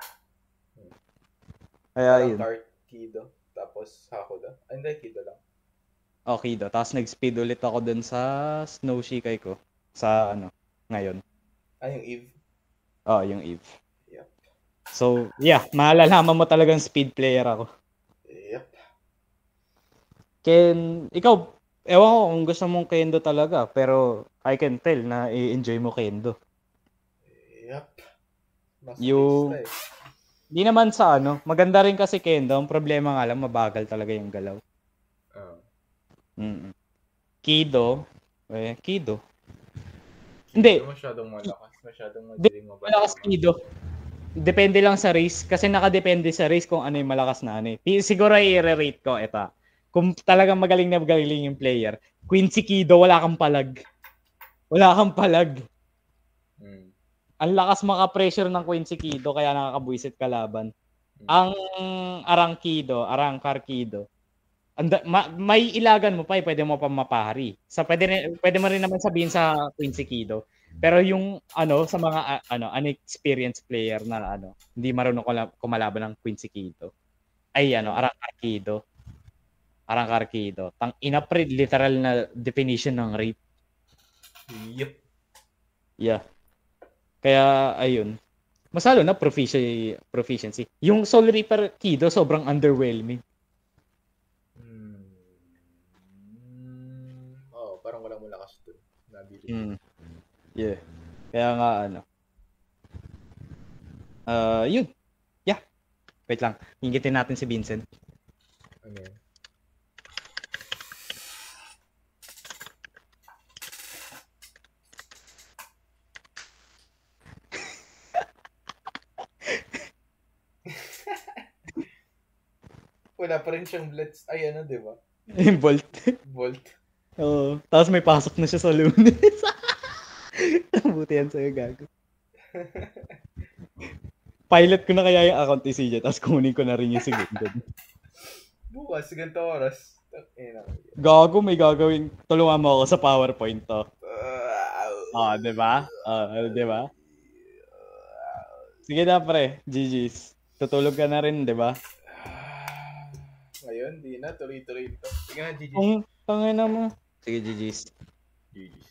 S1: Kaya
S2: Parang
S1: yun.
S2: Kart, Kido, tapos Hakuda. Ay, hindi, Kido lang.
S1: Kido. Tapos nag-speed ulit ako dun sa Snow Shikai ko. Sa ngayon.
S2: Yung Eve.
S1: Yung Eve.
S2: Yep.
S1: So, yeah, malalaman mo talagang speed player ako.
S2: Yep.
S1: Ikaw, ewan ko kung gusto mong kendo talaga, pero I can tell na i-enjoy mo kendo.
S2: Yep.
S1: Yung, di naman sa maganda rin kasi kendo, ang problema nga lang, mabagal talaga yung galaw. Kido. Hindi.
S4: Masyadong malakas. Masyadong madaling mabalik.
S1: Malakas Kido. Depende lang sa race. Kasi nakadepende sa race kung ano yung malakas na ano. Siguro i-rate ko ito. Kung talagang magaling na magaling yung player, Quincy Kido, wala kang palag. Wala kang palag. Ang lakas maka-pressure ng Quincy Kido, kaya nakakabuisit kalaban. Ang Arangkar Kido, may ilagan mo pa, pwede mo pa mapahari. Pwede mo rin naman sabihin sa Quincy Kido. Pero yung sa mga unexperienced player na hindi marunong kumalaban ng Quincy Kido. Ay Arangkar Kido. Arangkar Kido. Tang ina pre, literal na definition ng rape.
S4: Yep.
S1: Yeah. Kaya ayun. Masalo na proficiency. Yung Soul Reaper Kido sobrang underwhelming.
S2: Parang walang malakas doon. Nabili.
S1: Yeah. Kaya nga yun. Yeah. Wait lang. Hingitin natin si Vincent.
S2: Okay. Wala pa rin siyang blitz. Ay, di ba?
S1: Bolt. Oo. Tapos may pasok na siya sa Lunes. Buti yan sa'yo, gago. Pilot ko na kaya yung account ni CJ, tapos kunin ko na rin yung segundo.
S2: Bukas, ganito oras.
S1: Gago, may gagawin. Tulungan mo ako sa PowerPoint to. Diba? Diba? Sige na, pre. GG's. Tutulog ka na rin, diba?
S2: Ngayon, di na. Tuloy-tuloy ito. Sige na, GG's.
S1: Tangina mo. Sige, GG's.
S2: GG's.